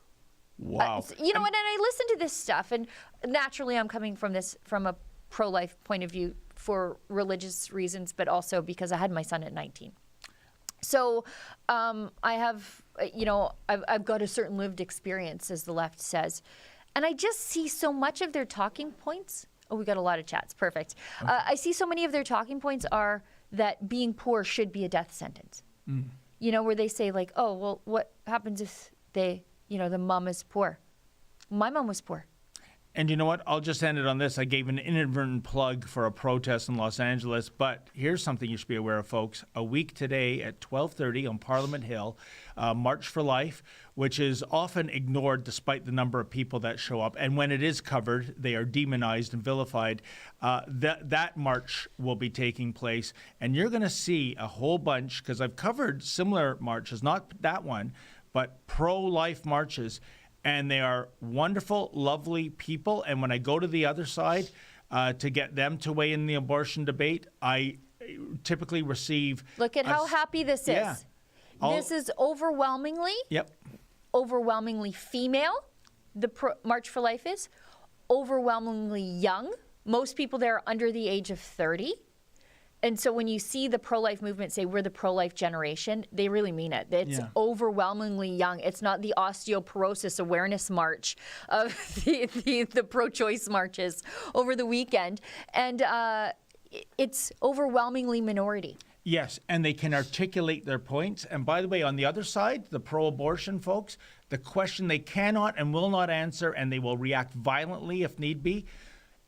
Wow. And I listen to this stuff, and naturally I'm coming from a pro-life point of view for religious reasons, but also because I had my son at 19. So I have, I've got a certain lived experience, as the left says. And I just see so much of their talking points. Oh, we got a lot of chats. Perfect. Okay. I see so many of their talking points are that being poor should be a death sentence. Mm. Where they say oh, well, what happens if the mom is poor? My mom was poor. And you know what? I'll just end it on this. I gave an inadvertent plug for a protest in Los Angeles, but here's something you should be aware of, folks. A week today at 12:30 on Parliament Hill, March for Life, which is often ignored despite the number of people that show up. And when it is covered, they are demonized and vilified. That march will be taking place. And you're going to see a whole bunch, because I've covered similar marches, not that one, but pro-life marches. And they are wonderful, lovely people. And when I go to the other side, to get them to weigh in the abortion debate. I typically receive... Look at how happy this is. Yeah. This is overwhelmingly female, the March for Life is. Overwhelmingly young. Most people there are under the age of 30. And so when you see the pro-life movement say we're the pro-life generation, they really mean it. It's overwhelmingly young. It's not the osteoporosis awareness march of the pro-choice marches over the weekend. And it's overwhelmingly minority. Yes, and they can articulate their points. And by the way, on the other side, the pro-abortion folks, the question they cannot and will not answer, and they will react violently if need be,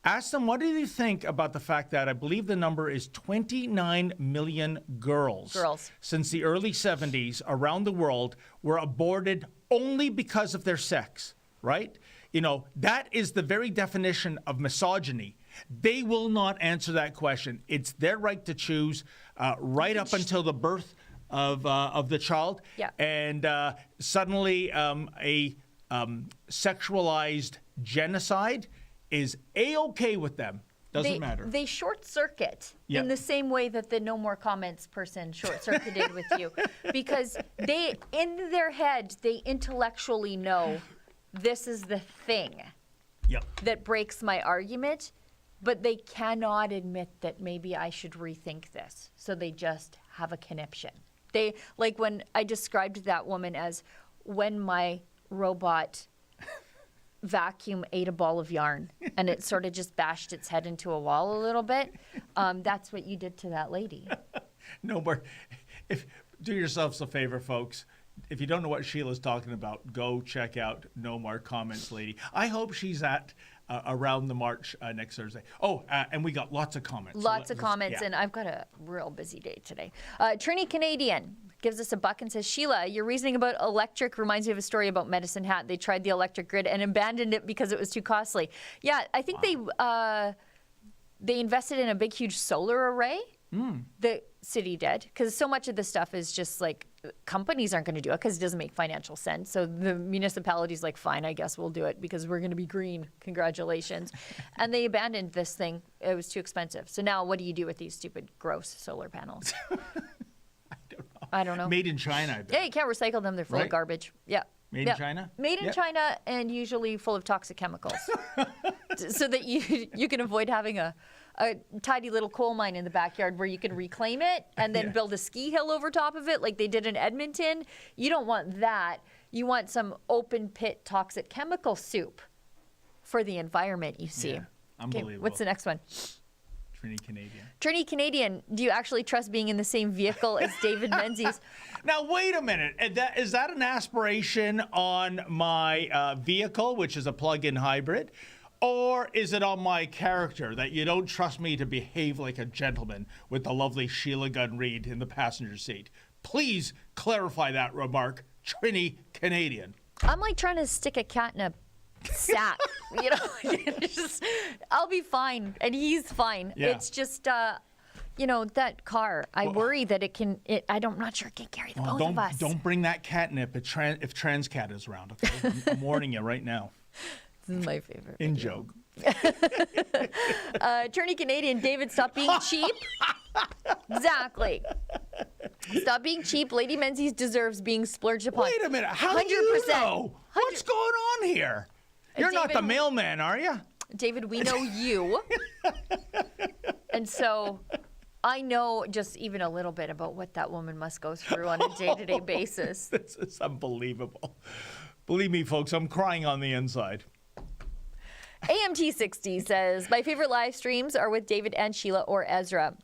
ask them, what do you think about the fact that I believe the number is 29 million girls since the early 70s around the world were aborted only because of their sex, right? You know, that is the very definition of misogyny. They will not answer that question. It's their right to choose right up until the birth of the child. Yeah. And suddenly a sexualized genocide is A-okay with them. Doesn't matter. They short circuit in the same way that the no more comments person short circuited with you, because they, in their head, they intellectually know this is the thing that breaks my argument, but they cannot admit that maybe I should rethink this. So they just have a conniption. They, like when I described that woman as when my robot vacuum ate a ball of yarn and it sort of just bashed its head into a wall a little bit. That's what you did to that lady. No more. Do yourselves a favor, folks. If you don't know what Sheila's talking about, go check out No More Comments Lady. I hope she's at around the march next Thursday. Oh, and we got lots of comments. Lots of comments, and I've got a real busy day today. Trini Canadian gives us a buck and says, Sheila, your reasoning about electric reminds me of a story about Medicine Hat. They tried the electric grid and abandoned it because it was too costly. Yeah, I think they invested in a big, huge solar array. The city did, because so much of this stuff is just like companies aren't going to do it because it doesn't make financial sense. So the municipality's like, fine, I guess we'll do it because we're going to be green. Congratulations. And they abandoned this thing. It was too expensive. So now what do you do with these stupid, gross solar panels? I don't know. Made in China, I bet. Yeah, you can't recycle them. They're full of garbage. Yeah. Made in China? Made in China and usually full of toxic chemicals. So that you can avoid having a tidy little coal mine in the backyard where you can reclaim it and then build a ski hill over top of it like they did in Edmonton. You don't want that. You want some open pit toxic chemical soup for the environment, you see. Yeah, unbelievable. Okay, what's the next one? Trini Canadian. Trini Canadian, do you actually trust being in the same vehicle as David Menzies? Now, wait a minute. Is that an aspiration on my vehicle, which is a plug-in hybrid? Or is it on my character that you don't trust me to behave like a gentleman with the lovely Sheila Gunn Reid in the passenger seat? Please clarify that remark, Trini Canadian. I'm like trying to stick a cat in a sack, you know. I'll be fine, and he's fine. Yeah. It's just, you know, that car. I worry that it can. I'm not sure it can carry the both of us. Don't bring that catnip if Transcat is around. Okay, I'm warning you right now. This is my favorite. In joke. Attorney Canadian, David, stop being cheap. Exactly. Stop being cheap. Lady Menzies deserves being splurged upon. Wait a minute. How do you know? What's going on here? You're not the mailman, are you? David, we know you. And so I know just even a little bit about what that woman must go through on a day-to-day basis. This is unbelievable. Believe me, folks, I'm crying on the inside. AMT60 says, my favorite live streams are with David and Sheila or Ezra.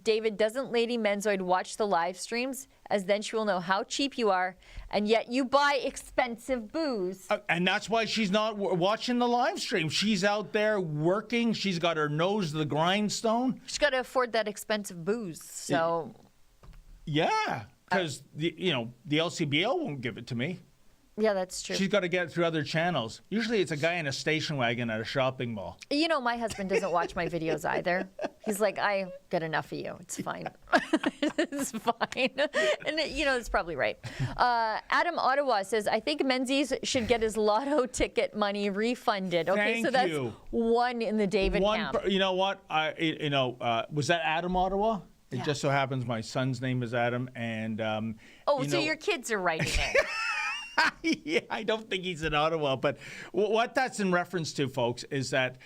David, doesn't Lady Menzoid watch the live streams, as then she will know how cheap you are, and yet you buy expensive booze? And that's why she's not watching the live stream. She's out there working. She's got her nose to the grindstone. She's got to afford that expensive booze, so... Yeah, because, the LCBO won't give it to me. Yeah, that's true. She's got to get it through other channels. Usually it's a guy in a station wagon at a shopping mall. You know, my husband doesn't watch my videos either. He's like, I get enough of you. It's fine. It's fine. And, you know, it's probably right. Adam Ottawa says, I think Menzies should get his lotto ticket money refunded. Okay, Thank so that's you. one in the David camp. You know what? Was that Adam Ottawa? It just so happens my son's name is Adam. And so your kids are writing it. Yeah, I don't think he's in Ottawa, but what that's in reference to, folks, is that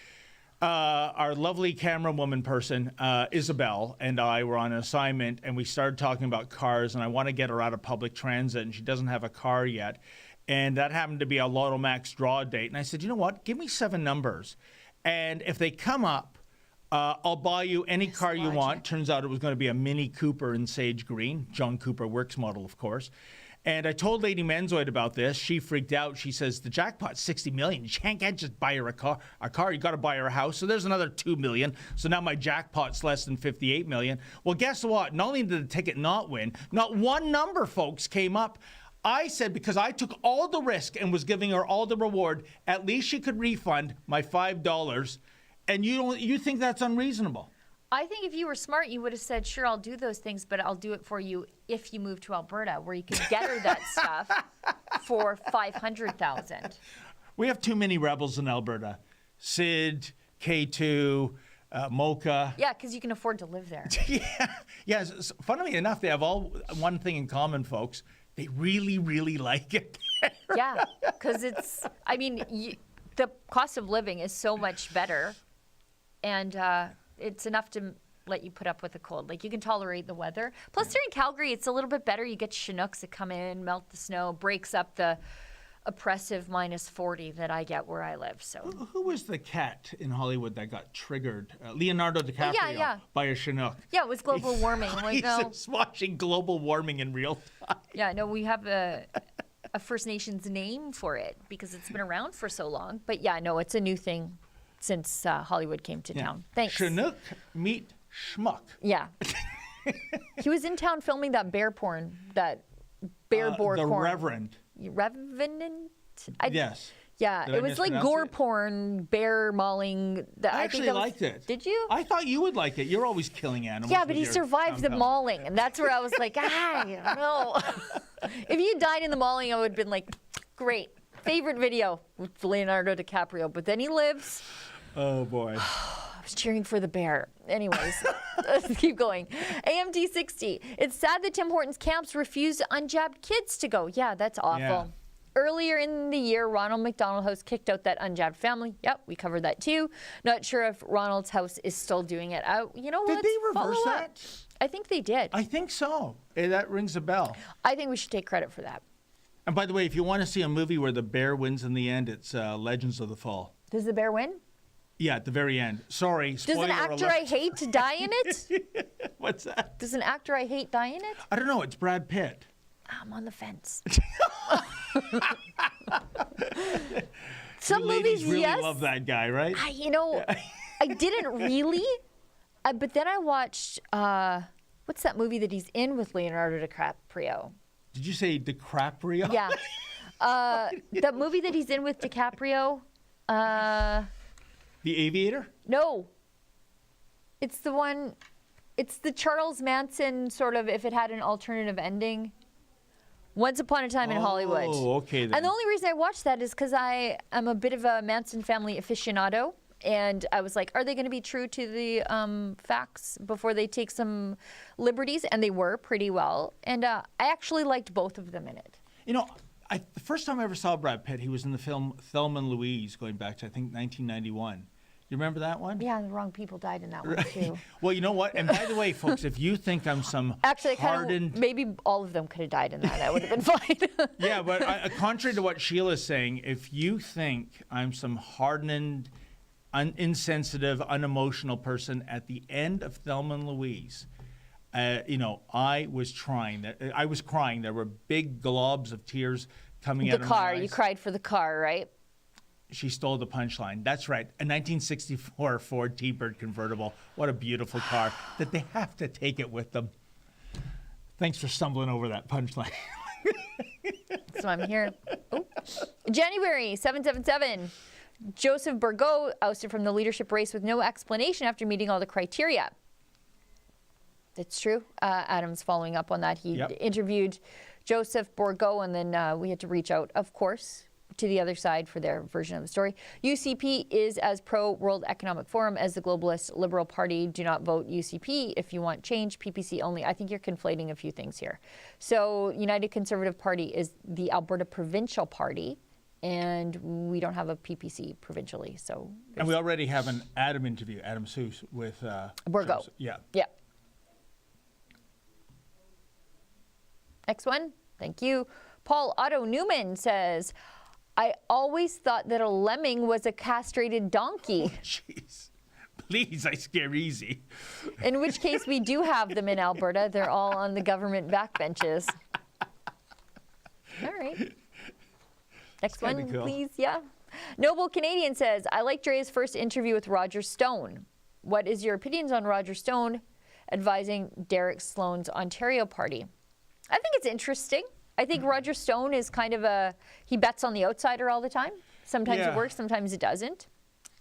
our lovely camera woman person, Isabel, and I were on an assignment, and we started talking about cars, and I want to get her out of public transit, and she doesn't have a car yet. And that happened to be a Lotto Max draw date. And I said, you know what? Give me 7 numbers. And if they come up, I'll buy you any car you want. Turns out it was going to be a Mini Cooper in sage green, John Cooper Works model, of course. And I told Lady Menzoid about this. She freaked out. She says, the jackpot's $60 million. You can't just buy her a car. You got to buy her a house. So there's another $2 million. So now my jackpot's less than $58 million. Well, guess what? Not only did the ticket not win, not one number, folks, came up. I said, because I took all the risk and was giving her all the reward, at least she could refund my $5. And you think that's unreasonable? I think if you were smart, you would have said, sure, I'll do those things, but I'll do it for you if you move to Alberta, where you can get her that stuff for $500,000. We have too many rebels in Alberta. Sid, K2, Mocha. Yeah, because you can afford to live there. Yeah. Funnily enough, they have all one thing in common, folks. They really, really like it. Yeah, because the cost of living is so much better, and it's enough to let you put up with the cold. Like, you can tolerate the weather. Plus, here in Calgary, it's a little bit better. You get Chinooks that come in, melt the snow, breaks up the oppressive -40 that I get where I live. So, who was the cat in Hollywood that got triggered? Leonardo DiCaprio by a Chinook. Yeah, it was global warming. Like, no. He's watching global warming in real time. Yeah, no, we have a First Nations name for it because it's been around for so long. But yeah, no, it's a new thing since Hollywood came to town. Thanks. Chinook meet schmuck. Yeah. He was in town filming that bear porn, that bear boar the porn. Reverend. Revenant? Yes. Yeah, Did it I was like mispronounce gore it? porn, bear mauling. I actually liked it. Did you? I thought you would like it. You're always killing animals. Yeah, but with he your survived the compound. mauling, and that's where I was like, no. If you died in the mauling, I would have been like, great. Favorite video with Leonardo DiCaprio, but then he lives. Oh, boy. I was cheering for the bear. Anyways, let's keep going. AMT 60. It's sad that Tim Hortons camps refuse unjabbed kids to go. Yeah, that's awful. Yeah. Earlier in the year, Ronald McDonald House kicked out that unjabbed family. Yep, we covered that too. Not sure if Ronald's house is still doing it. You know what? Did they reverse that? I think they did. I think so. That rings a bell. I think we should take credit for that. And by the way, if you want to see a movie where the bear wins in the end, it's Legends of the Fall. Does the bear win? Yeah, at the very end. Sorry, Does spoiler an actor alert. I hate die in it? What's that? Does an actor I hate die in it? I don't know. It's Brad Pitt. I'm on the fence. Some You ladies movies, really yes. love that guy, right? I didn't really, but then I watched, what's that movie that he's in with Leonardo DiCaprio? Did you say DiCaprio? Yeah. That movie that he's in with DiCaprio, The Aviator? no. It's the one, it's the Charles Manson sort of, if it had an alternative ending. Once Upon a Time in Hollywood. Oh, okay then. And the only reason I watched that is because I am a bit of a Manson family aficionado. And I was like, are they going to be true to the facts before they take some liberties? And they were pretty well. And I actually liked both of them in it. You know, the first time I ever saw Brad Pitt, he was in the film Thelma and Louise, going back to, I think, 1991. You remember that one? Yeah, the wrong people died in that one, too. Well, you know what? And by the way, folks, if you think I'm some Actually, hardened... maybe all of them could have died in that. That would have been fine. Yeah, but contrary to what Sheila's saying, if you think I'm some hardened, insensitive, unemotional person, at the end of Thelma and Louise, I was crying. I was crying. There were big globs of tears coming out of my eyes. You cried for the car, right? She stole the punchline. That's right. A 1964 Ford T-Bird convertible. What a beautiful car. That they have to take it with them. Thanks for stumbling over that punchline. So I'm here. Oh. January 777. Joseph Bourgault ousted from the leadership race with no explanation after meeting all the criteria. It's true. Adam's following up on that. He interviewed Joseph Bourgault, and then we had to reach out, of course, to the other side for their version of the story. UCP is as pro-World Economic Forum as the globalist Liberal Party. Do not vote UCP if you want change. PPC only. I think you're conflating a few things here. So United Conservative Party is the Alberta Provincial Party, and we don't have a PPC provincially. So and we already have an Adam interview, Adam Seuss, with Bourgault. Joseph. Yeah. Next one. Thank you. Paul Otto Newman says, I always thought that a lemming was a castrated donkey. Jeez. Please, I scare easy. In which case, we do have them in Alberta. They're all on the government backbenches. All right. Next one, cool. Please. Yeah. Noble Canadian says, I like Dre's first interview with Roger Stone. What is your opinions on Roger Stone advising Derek Sloan's Ontario party? I think it's interesting. I think Roger Stone is kind of he bets on the outsider all the time. Sometimes it works, sometimes it doesn't.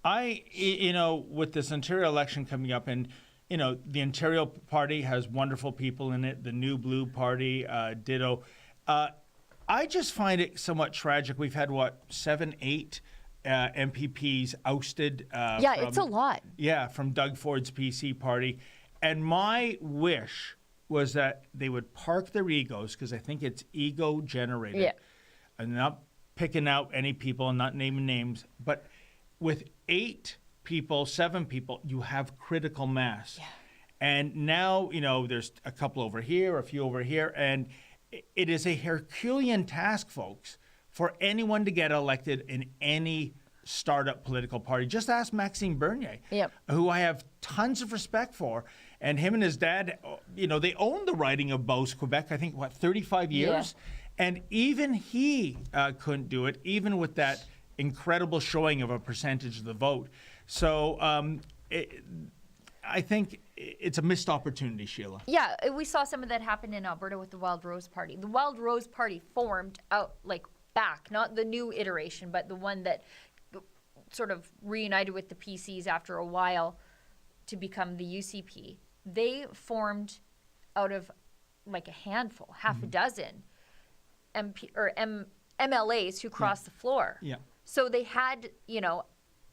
With this Ontario election coming up, and, the Ontario party has wonderful people in it, the New Blue Party, ditto. I just find it somewhat tragic. We've had, 7, 8 MPPs ousted. It's a lot. Yeah, from Doug Ford's PC party. And my wish was that they would park their egos, because I think it's ego generated. Yeah. I'm not picking out any people, I'm not naming names, but with 8 people, 7 people, you have critical mass. Yeah. And now, there's a couple over here, a few over here, and it is a Herculean task, folks, for anyone to get elected in any startup political party. Just ask Maxime Bernier, who I have tons of respect for. And him and his dad, they owned the riding of Beauce, Quebec, I think, 35 years? Yeah. And even he couldn't do it, even with that incredible showing of a percentage of the vote. So I think it's a missed opportunity, Sheila. Yeah, we saw some of that happen in Alberta with the Wild Rose Party. The Wild Rose Party formed out, back, not the new iteration, but the one that sort of reunited with the PCs after a while to become the UCP. They formed out of a handful, half a dozen MLAs who crossed the floor. Yeah. So they had,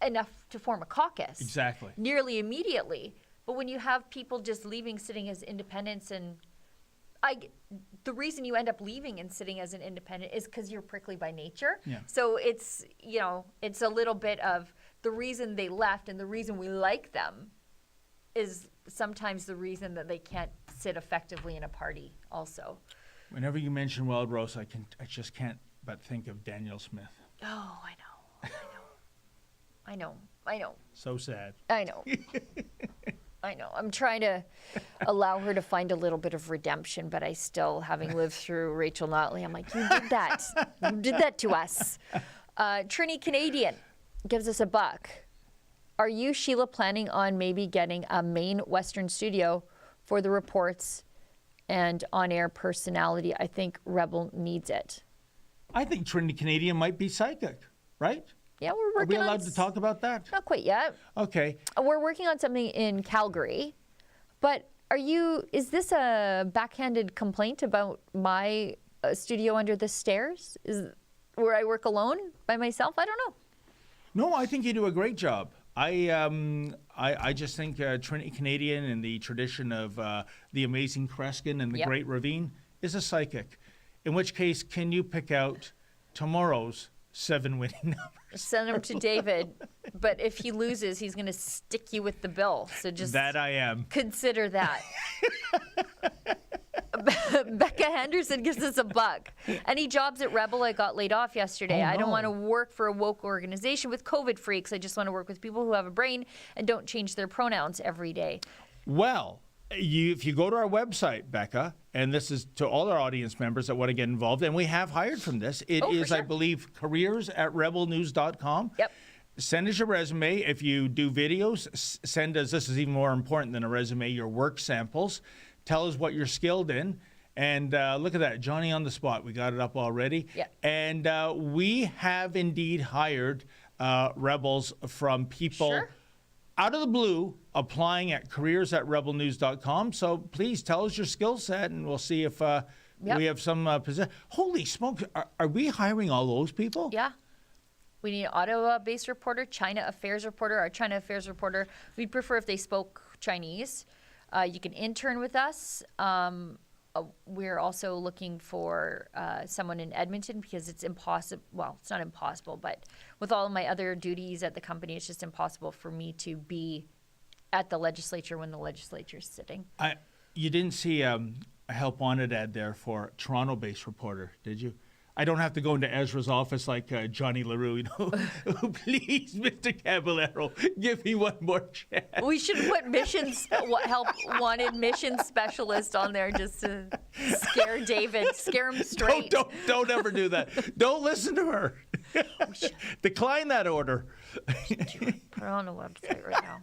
enough to form a caucus. Exactly. Nearly immediately. But when you have people just leaving, sitting as independents, and the reason you end up leaving and sitting as an independent is because you're prickly by nature. Yeah. So it's, it's a little bit of the reason they left, and the reason we like them is sometimes the reason that they can't sit effectively in a party also. Whenever you mention Wild Rose, I just can't but think of Danielle Smith. Oh, I know. So sad. I know. I know. I'm trying to allow her to find a little bit of redemption, but I still, having lived through Rachel Notley, I'm like, you did that. You did that to us. Trini Canadian gives us $1. Are you, Sheila, planning on maybe getting a main Western studio for the reports and on-air personality? I think Rebel needs it. I think Trinity Canadian might be psychic, right? Yeah, we're working on... Are we allowed to talk about that? Not quite yet. Okay. We're working on something in Calgary, but is this a backhanded complaint about my studio under the stairs? Where I work alone by myself? I don't know. No, I think you do a great job. I just think Trinity Canadian and the tradition of the amazing Kreskin and the Great Ravine is a psychic. In which case, can you pick out tomorrow's 7 winning numbers? Send them to David, but if he loses, he's going to stick you with the bill. So just that I am. Consider that. Becca Henderson gives us $1. Any jobs at Rebel? I got laid off yesterday. I don't want to work for a woke organization with COVID freaks. I just want to work with people who have a brain and don't change their pronouns every day. Well, if you go to our website, Becca, and this is to all our audience members that want to get involved, and we have hired from this. It is, I believe, careers@rebelnews.com. Yep. Send us your resume. If you do videos, send us, this is even more important than a resume, your work samples. Tell us what you're skilled in, And look at that, Johnny on the spot. We got it up already. Yeah. And we have indeed hired rebels from people Sure. out of the blue applying at careers@rebelnews.com. So please tell us your skill set, and we'll see if we have some position. Holy smokes, are we hiring all those people? Yeah. We need an Ottawa-based reporter, China Affairs reporter, our China Affairs reporter. We'd prefer if they spoke Chinese. You can intern with us. We're also looking for someone in Edmonton because it's impossible. Well, it's not impossible, but with all of my other duties at the company, it's just impossible for me to be at the legislature when the legislature's sitting. You didn't see a help wanted ad there for Toronto-based reporter, did you? I don't have to go into Ezra's office like Johnny LaRue, you know. Please, Mr. Caballero, give me one more chance. We should put help wanted mission specialist on there just to scare David, scare him straight. Don't ever do that. Don't listen to her. Decline that order. Put it on the website right now.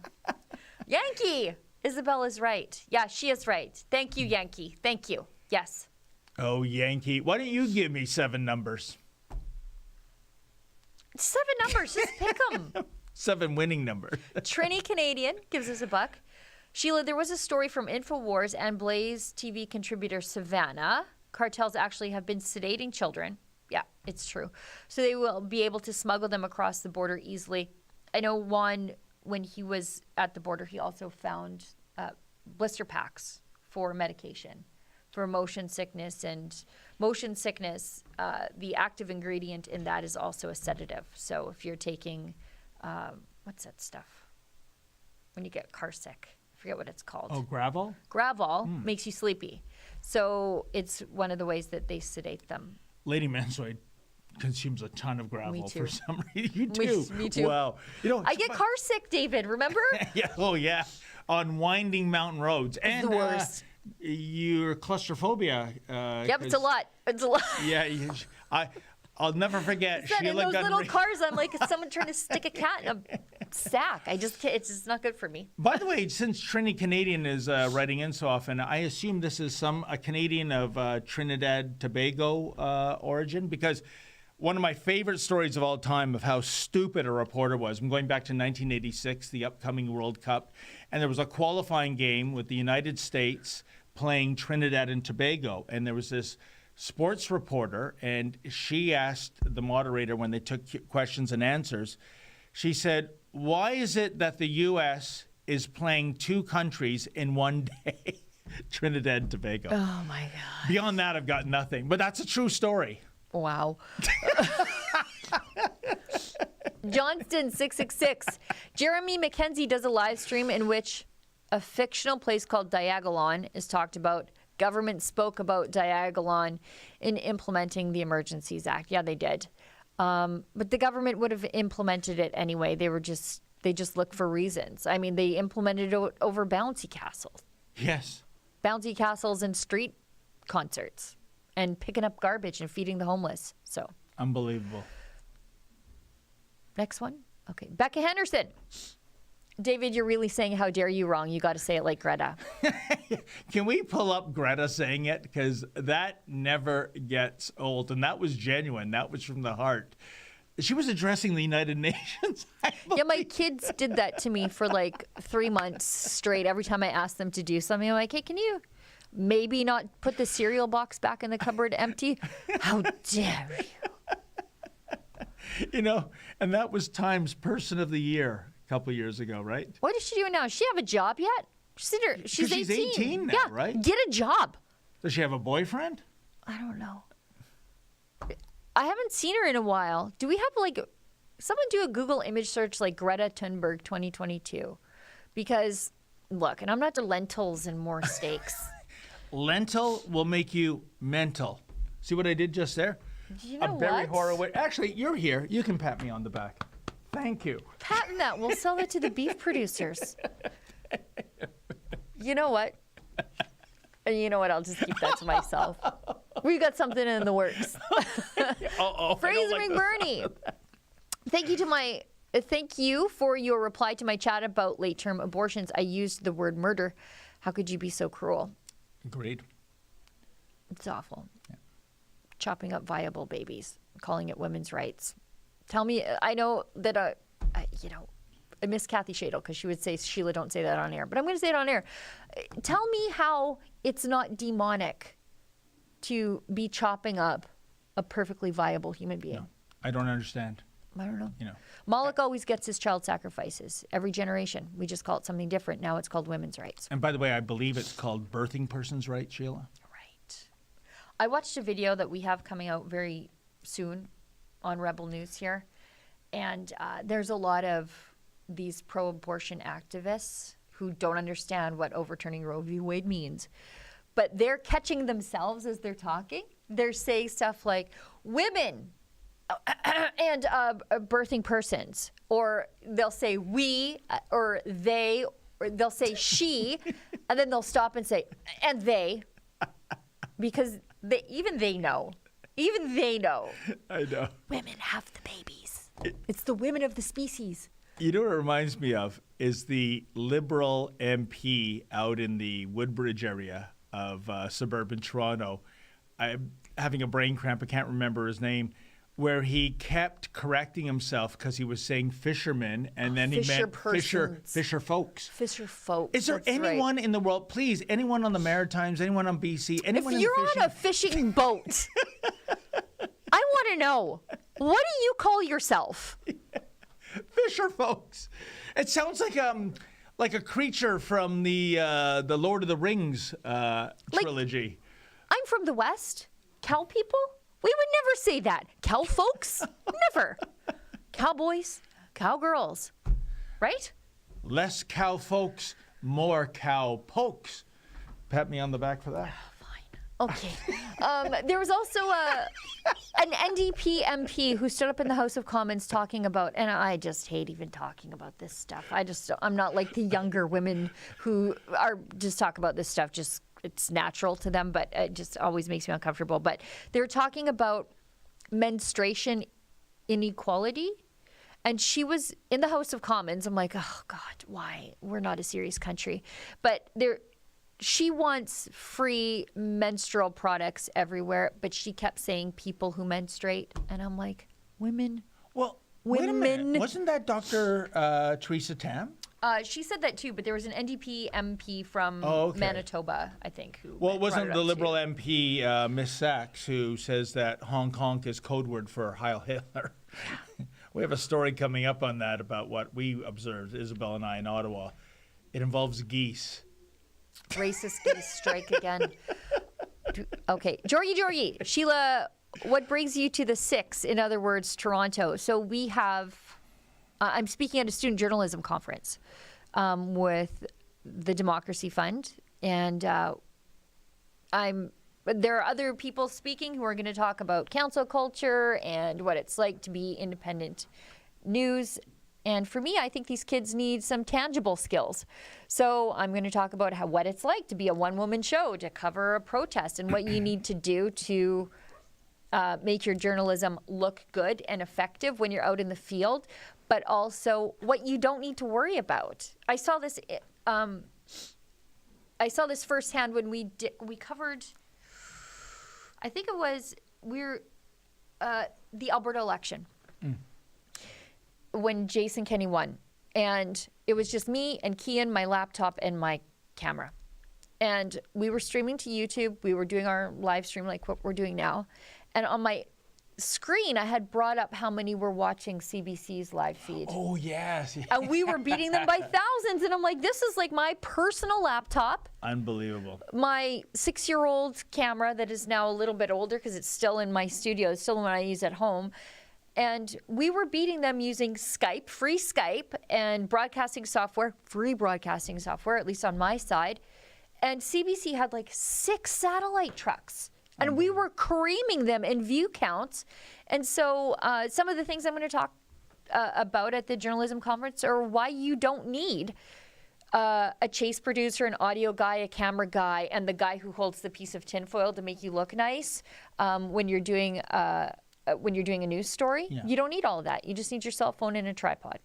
Yankee! Isabel is right. Yeah, she is right. Thank you, Yankee. Thank you. Yes. Oh, Yankee. Why don't you give me 7 numbers? 7 numbers. Just pick them. 7 winning numbers. Trini Canadian gives us $1. Sheila, there was a story from InfoWars and Blaze TV contributor Savannah. Cartels actually have been sedating children. Yeah, it's true. So they will be able to smuggle them across the border easily. I know Juan, when he was at the border, he also found blister packs for medication for motion sickness. And motion sickness, the active ingredient in that is also a sedative. So if you're taking, what's that stuff? When you get car sick, I forget what it's called. Oh, Gravol? Gravol makes you sleepy. So it's one of the ways that they sedate them. Lady Mansoy consumes a ton of Gravol Me too. for some reason. You do? Me too. Wow. You know, I get car sick, David, remember? yeah. Oh, yeah. On winding mountain roads. And the worst. Your claustrophobia. Yep, it's a lot. It's a lot. Yeah. I'll never forget. In Sheila those little Gunn- cars, I'm like someone trying to stick a cat in a sack. I just can't, it's just not good for me. By the way, since Trini Canadian is writing in so often, I assume this is a Canadian of Trinidad Tobago origin, because one of my favorite stories of all time of how stupid a reporter was. I'm going back to 1986, the upcoming World Cup, and there was a qualifying game with the United States playing Trinidad and Tobago, and there was this sports reporter, and she asked the moderator when they took questions and answers, she said, why is it that the U.S. is playing 2 countries in one day? Trinidad and Tobago. Oh, my God. Beyond that, I've got nothing. But that's a true story. Wow. Johnston 666. Jeremy McKenzie does a live stream in which a fictional place called Diagolon is talked about. Government spoke about Diagolon in implementing the Emergencies Act. Yeah, they did. But the government would have implemented it anyway. They just look for reasons. I mean, they implemented it over bouncy castles. Yes. Bouncy castles and street concerts and picking up garbage and feeding the homeless. So Unbelievable. next one. Okay. Becca Henderson. David, you're really saying how dare you wrong. You got to say it like Greta. Can we pull up Greta saying it? Because that never gets old. And that was genuine. That was from the heart. She was addressing the United Nations. Yeah, my kids did that to me for like 3 months straight. Every time I asked them to do something, I'm like, hey, can you maybe not put the cereal box back in the cupboard empty? How dare you? You know, and that was Time's Person of the Year a couple years ago, right? What is she doing now? Does she have a job yet? She's 18. She's 18 now, yeah, right? Get a job. Does she have a boyfriend? I don't know. I haven't seen her in a while. Do we have like, someone do a Google image search like Greta Thunberg 2022? Because, look, and I'm not to lentils and more steaks. Lentil will make you mental. See what I did just there? You know a Barry what? Horowitz. Actually, you're here. You can pat me on the back. Thank you. Patent that. We'll sell it to the beef producers. You know what? You know what? I'll just keep that to myself. We got something in the works. Fraser McBurney. Thank you for your reply to my chat about late-term abortions. I used the word murder. How could you be so cruel? Agreed. It's awful. Yeah. Chopping up viable babies, calling it women's rights. Tell me, I know that, I miss Kathy Shadle because she would say, Sheila, don't say that on air. But I'm going to say it on air. Tell me how it's not demonic to be chopping up a perfectly viable human being. No, I don't understand. I don't know. Moloch always gets his child sacrifices every generation. We just call it something different. Now it's called women's rights. And by the way, I believe it's called birthing person's rights, Sheila. Right. I watched a video that we have coming out very soon on Rebel News here. And there's a lot of these pro-abortion activists who don't understand what overturning Roe v. Wade means. But they're catching themselves as they're talking. They're saying stuff like, women and birthing persons, or they'll say we, or they, or they'll say she, and then they'll stop and say, and they, because even they know. I know. Women have the babies. It's the women of the species. You know what it reminds me of is the Liberal MP out in the Woodbridge area of suburban Toronto. I'm having a brain cramp. I can't remember his name. Where he kept correcting himself because he was saying fishermen, and then he meant fisher folks. Fisher folks. Is there anyone in the world, please, anyone on the Maritimes, anyone on BC, anyone if you're on a fishing boat, I want to know, what do you call yourself? Fisher folks. It sounds like a creature from the Lord of the Rings trilogy. I'm from the West. Cow people? We would never say that. Cow folks? Never. Cowboys, cowgirls, right? Less cow folks, more cow pokes. Pat me on the back for that. Okay. There was also an NDP MP who stood up in the House of Commons talking about, and I just hate even talking about this stuff. I'm not like the younger women who are just talk about this stuff, just it's natural to them, but it just always makes me uncomfortable. But they're talking about menstruation inequality. And she was in the House of Commons. I'm like, oh, God, why? We're not a serious country. But she wants free menstrual products everywhere, but she kept saying people who menstruate. And I'm like, women? Well, women. Wait a minute. Wasn't that Dr. Theresa Tam? She said that too, but there was an NDP MP from Manitoba, I think. Well, it wasn't the Liberal MP, Miss Sachs, who says that Hong Kong is code word for Heil Hitler. We have a story coming up on that about what we observed, Isabel and I, in Ottawa. It involves geese. Racist geese strike again. Okay. Georgie. Sheila, what brings you to the 6, in other words, Toronto? So we have, I'm speaking at a student journalism conference with the Democracy Fund, and there are other people speaking who are going to talk about council culture and what it's like to be independent news. And for me, I think these kids need some tangible skills. So I'm going to talk about what it's like to be a one-woman show, to cover a protest, and what you need to do to make your journalism look good and effective when you're out in the field, but also what you don't need to worry about. I saw this firsthand when we covered, I think it was the Alberta election. When Jason Kenney won, and it was just me and Kian, my laptop, and my camera. And we were streaming to YouTube. We were doing our live stream like what we're doing now. And on my screen, I had brought up how many were watching CBC's live feed. Oh, yes. And we were beating them by thousands. And I'm like, this is like my personal laptop. Unbelievable. My 6-year-old camera that is now a little bit older because it's still in my studio. It's still the one I use at home. And we were beating them using Skype, free Skype, and broadcasting software, free broadcasting software, at least on my side. And CBC had like 6 satellite trucks. And we were creaming them in view counts. And so some of the things I'm going to talk about at the journalism conference are why you don't need a chase producer, an audio guy, a camera guy, and the guy who holds the piece of tinfoil to make you look nice when you're doing a news story. Yeah. You don't need all of that. You just need your cell phone and a tripod.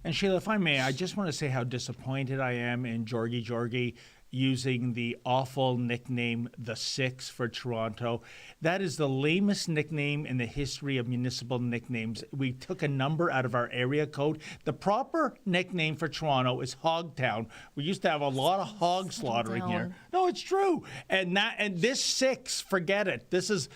And Sheila, if I may, I just want to say how disappointed I am in Georgie. using the awful nickname The Six for Toronto. That is the lamest nickname in the history of municipal nicknames. We took a number out of our area code. The proper nickname for Toronto is Hogtown. We used to have a lot of hog slaughtering here. No, it's true. And this six, forget it. This is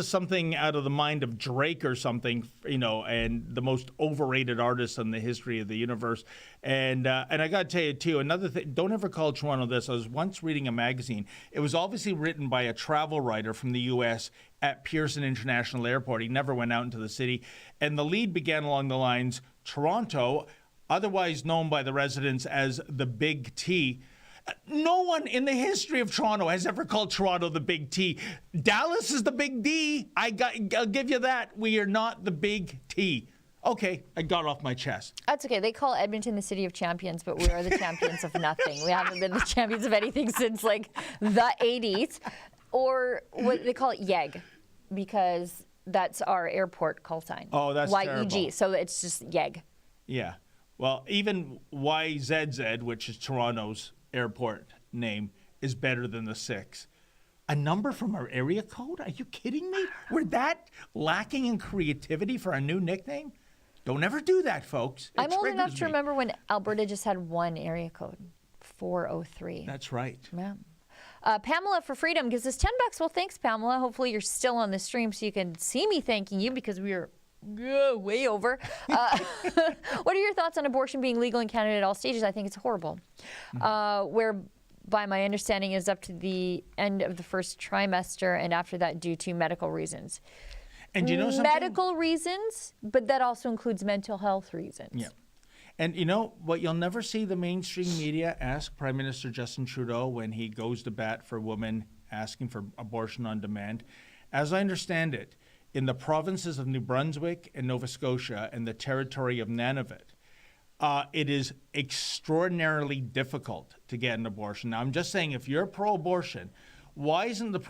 something out of the mind of Drake or something, and the most overrated artist in the history of the universe. And I got to tell you, too, another thing, don't ever call Toronto this. I was once reading a magazine. It was obviously written by a travel writer from the U.S. at Pearson International Airport. He never went out into the city. And the lead began along the lines, Toronto, otherwise known by the residents as the Big T. No one in the history of Toronto has ever called Toronto the Big T. Dallas is the Big D. I'll give you that. We are not the Big T. Okay, I got off my chest. That's okay. They call Edmonton the city of champions, but we are the champions of nothing. We haven't been the champions of anything since like the 80s. Or what they call it YEG, because that's our airport call sign. Oh, that's YEG. terrible. So it's just YEG. Yeah. Well, even YZZ, which is Toronto's airport name, is better than the six. A number from our area code? Are you kidding me? We're that lacking in creativity for a new nickname? Don't ever do that, folks. I'm old enough to remember when Alberta just had one area code, 403. That's right. Yeah. Pamela for Freedom gives us $10. Well, thanks, Pamela. Hopefully you're still on the stream so you can see me thanking you, because we are way over. What are your thoughts on abortion being legal in Canada at all stages? I think it's horrible. Whereby my understanding is up to the end of the first trimester, and after that due to medical reasons. And do you know something? Medical reasons, but that also includes mental health reasons. Yeah. And you know what? You'll never see the mainstream media ask Prime Minister Justin Trudeau when he goes to bat for women asking for abortion on demand. As I understand it, in the provinces of New Brunswick and Nova Scotia and the territory of Nunavut, it is extraordinarily difficult to get an abortion. Now, I'm just saying, if you're pro-abortion, why isn't the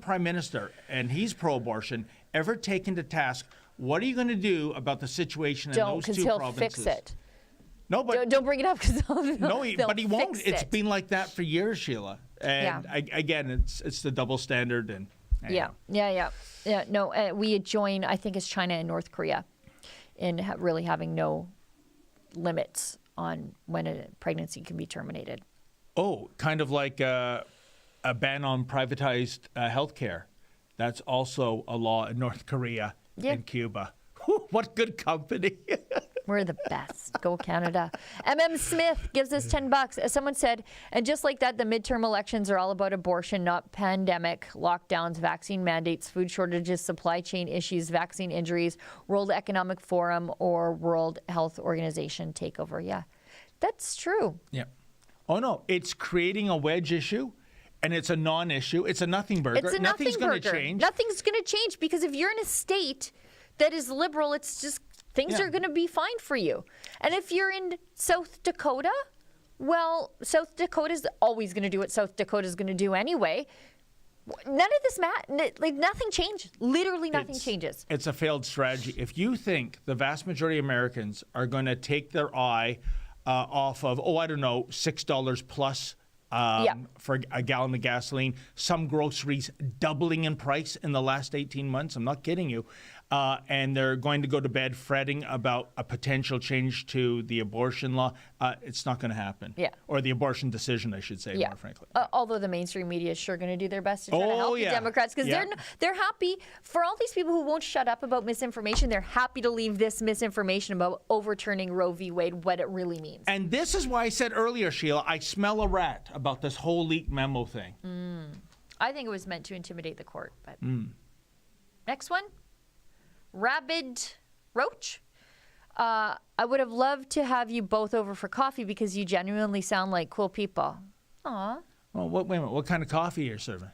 Prime Minister, and he's pro-abortion, ever taken to task? What are you going to do about the situation in those two provinces? Don't, because he'll fix it. No, but don't bring it up, because but he won't. It's been like that for years, Sheila. And again, it's the double standard. And yeah. No, we join. I think it's China and North Korea in really having no limits on when a pregnancy can be terminated. Oh, kind of like a ban on privatized healthcare. That's also a law in North Korea and Cuba. Whew, what good company. We're the best. Go Canada. Smith gives us $10. As someone said, and just like that, the midterm elections are all about abortion, not pandemic, lockdowns, vaccine mandates, food shortages, supply chain issues, vaccine injuries, World Economic Forum, or World Health Organization takeover. Yeah, that's true. Yeah. Oh, no. It's creating a wedge issue, and it's a non-issue. It's a nothing burger. It's a Nothing's going to change. Nothing's going to change, because if you're in a state that is liberal, it's just things are going to be fine for you. And if you're in South Dakota, well, South Dakota's always going to do what South Dakota's going to do anyway. None of this nothing changes. Literally nothing changes. It's a failed strategy. If you think the vast majority of Americans are going to take their eye off of, $6 plus for a gallon of gasoline, some groceries doubling in price in the last 18 months, I'm not kidding you, and they're going to go to bed fretting about a potential change to the abortion law, it's not going to happen. Yeah. Or the abortion decision, I should say, more frankly. Although the mainstream media is sure going to do their best to try to help the Democrats, because they're happy for all these people who won't shut up about misinformation. They're happy to leave this misinformation about overturning Roe v. Wade, what it really means. And this is why I said earlier, Sheila, I smell a rat about this whole leaked memo thing. I think it was meant to intimidate the court. But next one. Rabid Roach. I would have loved to have you both over for coffee, because you genuinely sound like cool people. Aw. Well, wait a minute. What kind of coffee are you serving?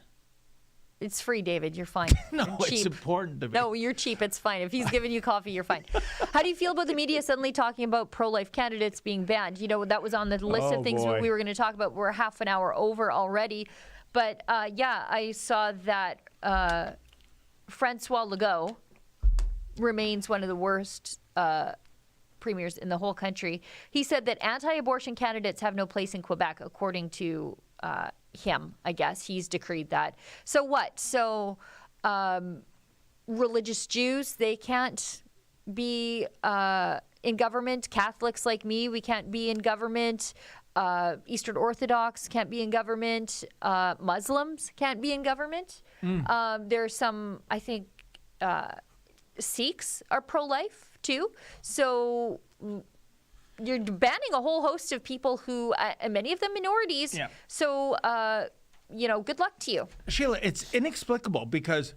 It's free, David. You're fine. No, you're it's cheap. important to me. No, you're cheap. It's fine. If he's giving you coffee, you're fine. How do you feel about the media suddenly talking about pro-life candidates being banned? You know, that was on the list of things we were going to talk about. We're half an hour over already. But, I saw that Francois Legault remains one of the worst premiers in the whole country. He said that anti-abortion candidates have no place in Quebec, according to him, I guess. He's decreed that. So what? So religious Jews, they can't be in government. Catholics like me, we can't be in government. Eastern Orthodox can't be in government. Muslims can't be in government. There's some, I think, Sikhs are pro-life too. So you're banning a whole host of people who, and many of them minorities. Yeah. So, good luck to you. Sheila, it's inexplicable because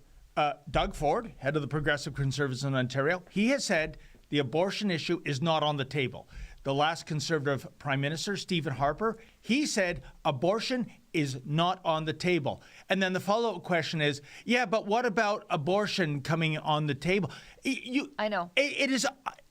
Doug Ford, head of the Progressive Conservatives in Ontario, he has said the abortion issue is not on the table. The last Conservative Prime Minister, Stephen Harper, he said abortion is not on the table. And then the follow-up question is, yeah, but what about abortion coming on the table? I know. It is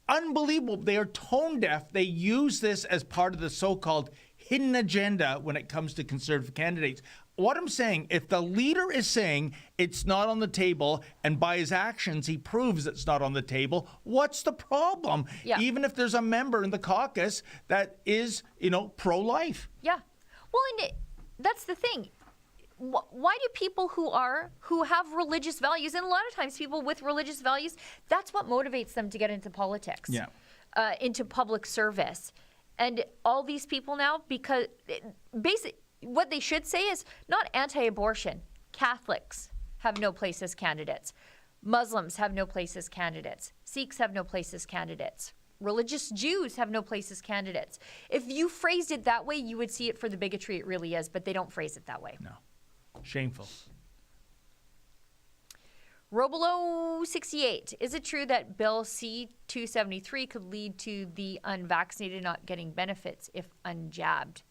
unbelievable. They are tone deaf. They use this as part of the so-called hidden agenda when it comes to Conservative candidates. What I'm saying, if the leader is saying it's not on the table and by his actions he proves it's not on the table, what's the problem? Yeah. Even if there's a member in the caucus that is, pro-life. Yeah. Well, and that's the thing. Why do people who have religious values, and a lot of times people with religious values, that's what motivates them to get into politics, into public service. And all these people now, because basically, what they should say is not anti-abortion. Catholics have no place as candidates. Muslims have no place as candidates. Sikhs have no place as candidates. Religious Jews have no place as candidates. If you phrased it that way, you would see it for the bigotry it really is, but they don't phrase it that way. No. Shameful. Robelo 68. Is it true that Bill C-273 could lead to the unvaccinated not getting benefits if unjabbed?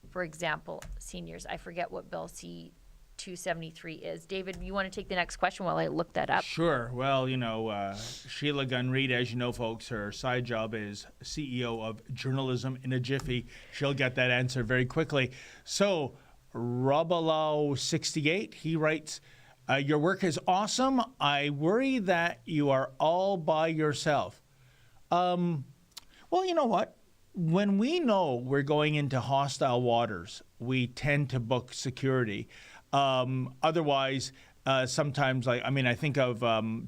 For example, seniors. I forget what Bill C-273 is. David, you want to take the next question while I look that up? Sure. Well, Sheila Gunn Reid, as you know, folks, her side job is CEO of Journalism in a Jiffy. She'll get that answer very quickly. So, Robalao 68, he writes, your work is awesome. I worry that you are all by yourself. Well, you know what? When we know we're going into hostile waters, we tend to book security. Otherwise, sometimes, I think of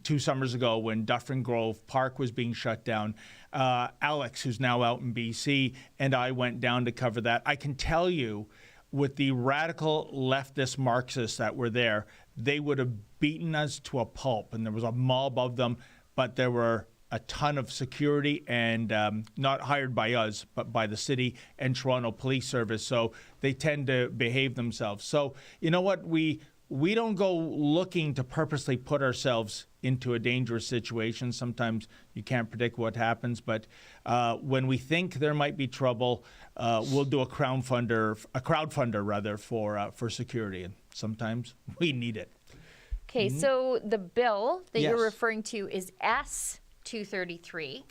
2 summers ago when Dufferin Grove Park was being shut down. Alex, who's now out in BC, and I went down to cover that. I can tell you, with the radical leftist Marxists that were there, they would have beaten us to a pulp, and there was a mob of them, but there were a ton of security and not hired by us, but by the city and Toronto Police Service. So they tend to behave themselves. So you know what? We don't go looking to purposely put ourselves into a dangerous situation. Sometimes you can't predict what happens, but when we think there might be trouble, we'll do a crowdfunder for security, and sometimes we need it. Okay, so the bill that you're referring to is S-233,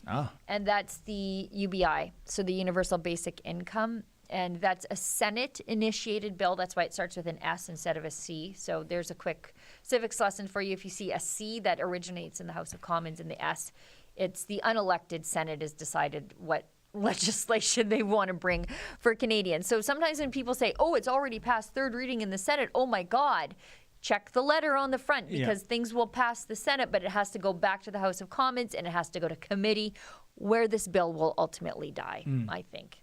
and that's the UBI, so the Universal Basic Income. And that's a Senate-initiated bill. That's why it starts with an S instead of a C. So there's a quick civics lesson for you. If you see a C that originates in the House of Commons in the S, it's the unelected Senate has decided what legislation they want to bring for Canadians. So sometimes when people say, oh, it's already passed third reading in the Senate, oh my God, check the letter on the front because things will pass the Senate, but it has to go back to the House of Commons and it has to go to committee where this bill will ultimately die, I think.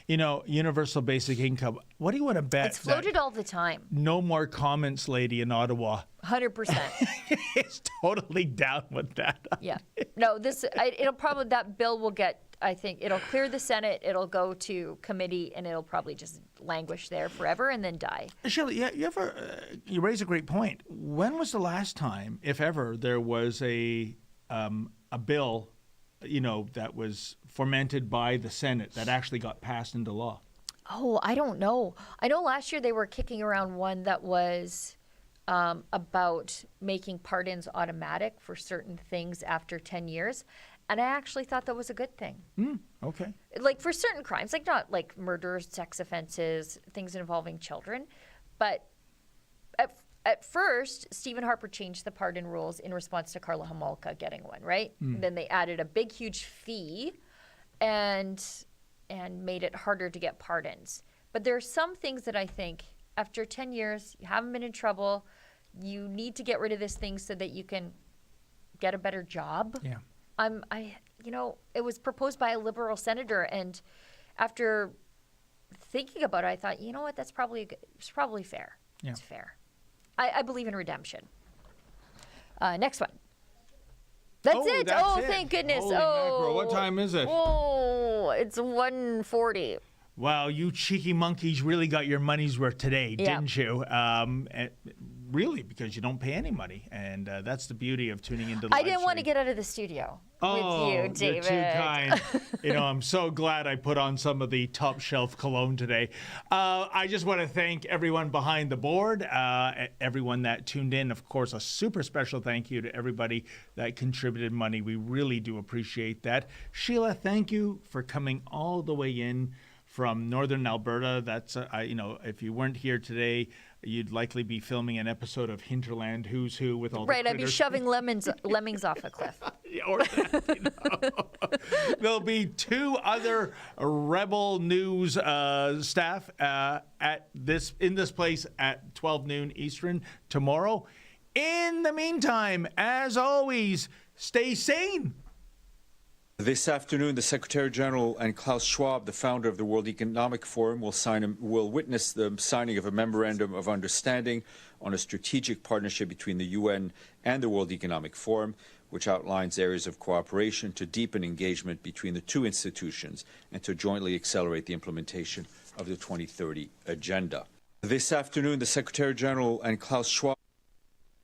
Universal Basic Income, what do you want to bet? It's floated all the time. No More Comments lady in Ottawa 100%. is totally down with that. Yeah. No, that bill will get, I think, it'll clear the Senate, it'll go to committee, and it'll probably just languish there forever and then die. Shirley, you raise a great point. When was the last time, if ever, there was a bill that was fomented by the Senate that actually got passed into law? Oh, I don't know. I know last year they were kicking around one that was about making pardons automatic for certain things after 10 years. And I actually thought that was a good thing. Okay. Like for certain crimes, like not like murders, sex offenses, things involving children. But at first, Stephen Harper changed the pardon rules in response to Karla Homolka getting one, right? Then they added a big, huge fee and made it harder to get pardons. But there are some things that I think after 10 years, you haven't been in trouble. You need to get rid of this thing so that you can get a better job. Yeah. It was proposed by a Liberal senator, and after thinking about it, I thought, you know what, it's probably fair. Yeah. It's fair. I believe in redemption. Next one. That's it. Thank goodness. Holy mackerel. What time is it? Oh, it's 1:40. Wow, you cheeky monkeys really got your money's worth today, Yeah. didn't you? Really, because you don't pay any money, and that's the beauty of tuning into the I live didn't want to stream. get out of the studio Oh, with you, David. You're too kind. I'm so glad I put on some of the top shelf cologne today. I just want to thank everyone behind the board, everyone that tuned in. Of course, a super special thank you to everybody that contributed money. We really do appreciate that. Sheila, thank you for coming all the way in from Northern Alberta. That's, if you weren't here today, you'd likely be filming an episode of Hinterland Who's Who with all the Right, I'd be critters. shoving lemmings off a cliff. Or that, There'll be 2 other Rebel News staff in this place at 12 noon Eastern tomorrow. In the meantime, as always, stay sane. This afternoon, the Secretary General and Klaus Schwab, the founder of the World Economic Forum, will witness the signing of a memorandum of understanding on a strategic partnership between the UN and the World Economic Forum, which outlines areas of cooperation to deepen engagement between the 2 institutions and to jointly accelerate the implementation of the 2030 Agenda. This afternoon, the Secretary General and Klaus Schwab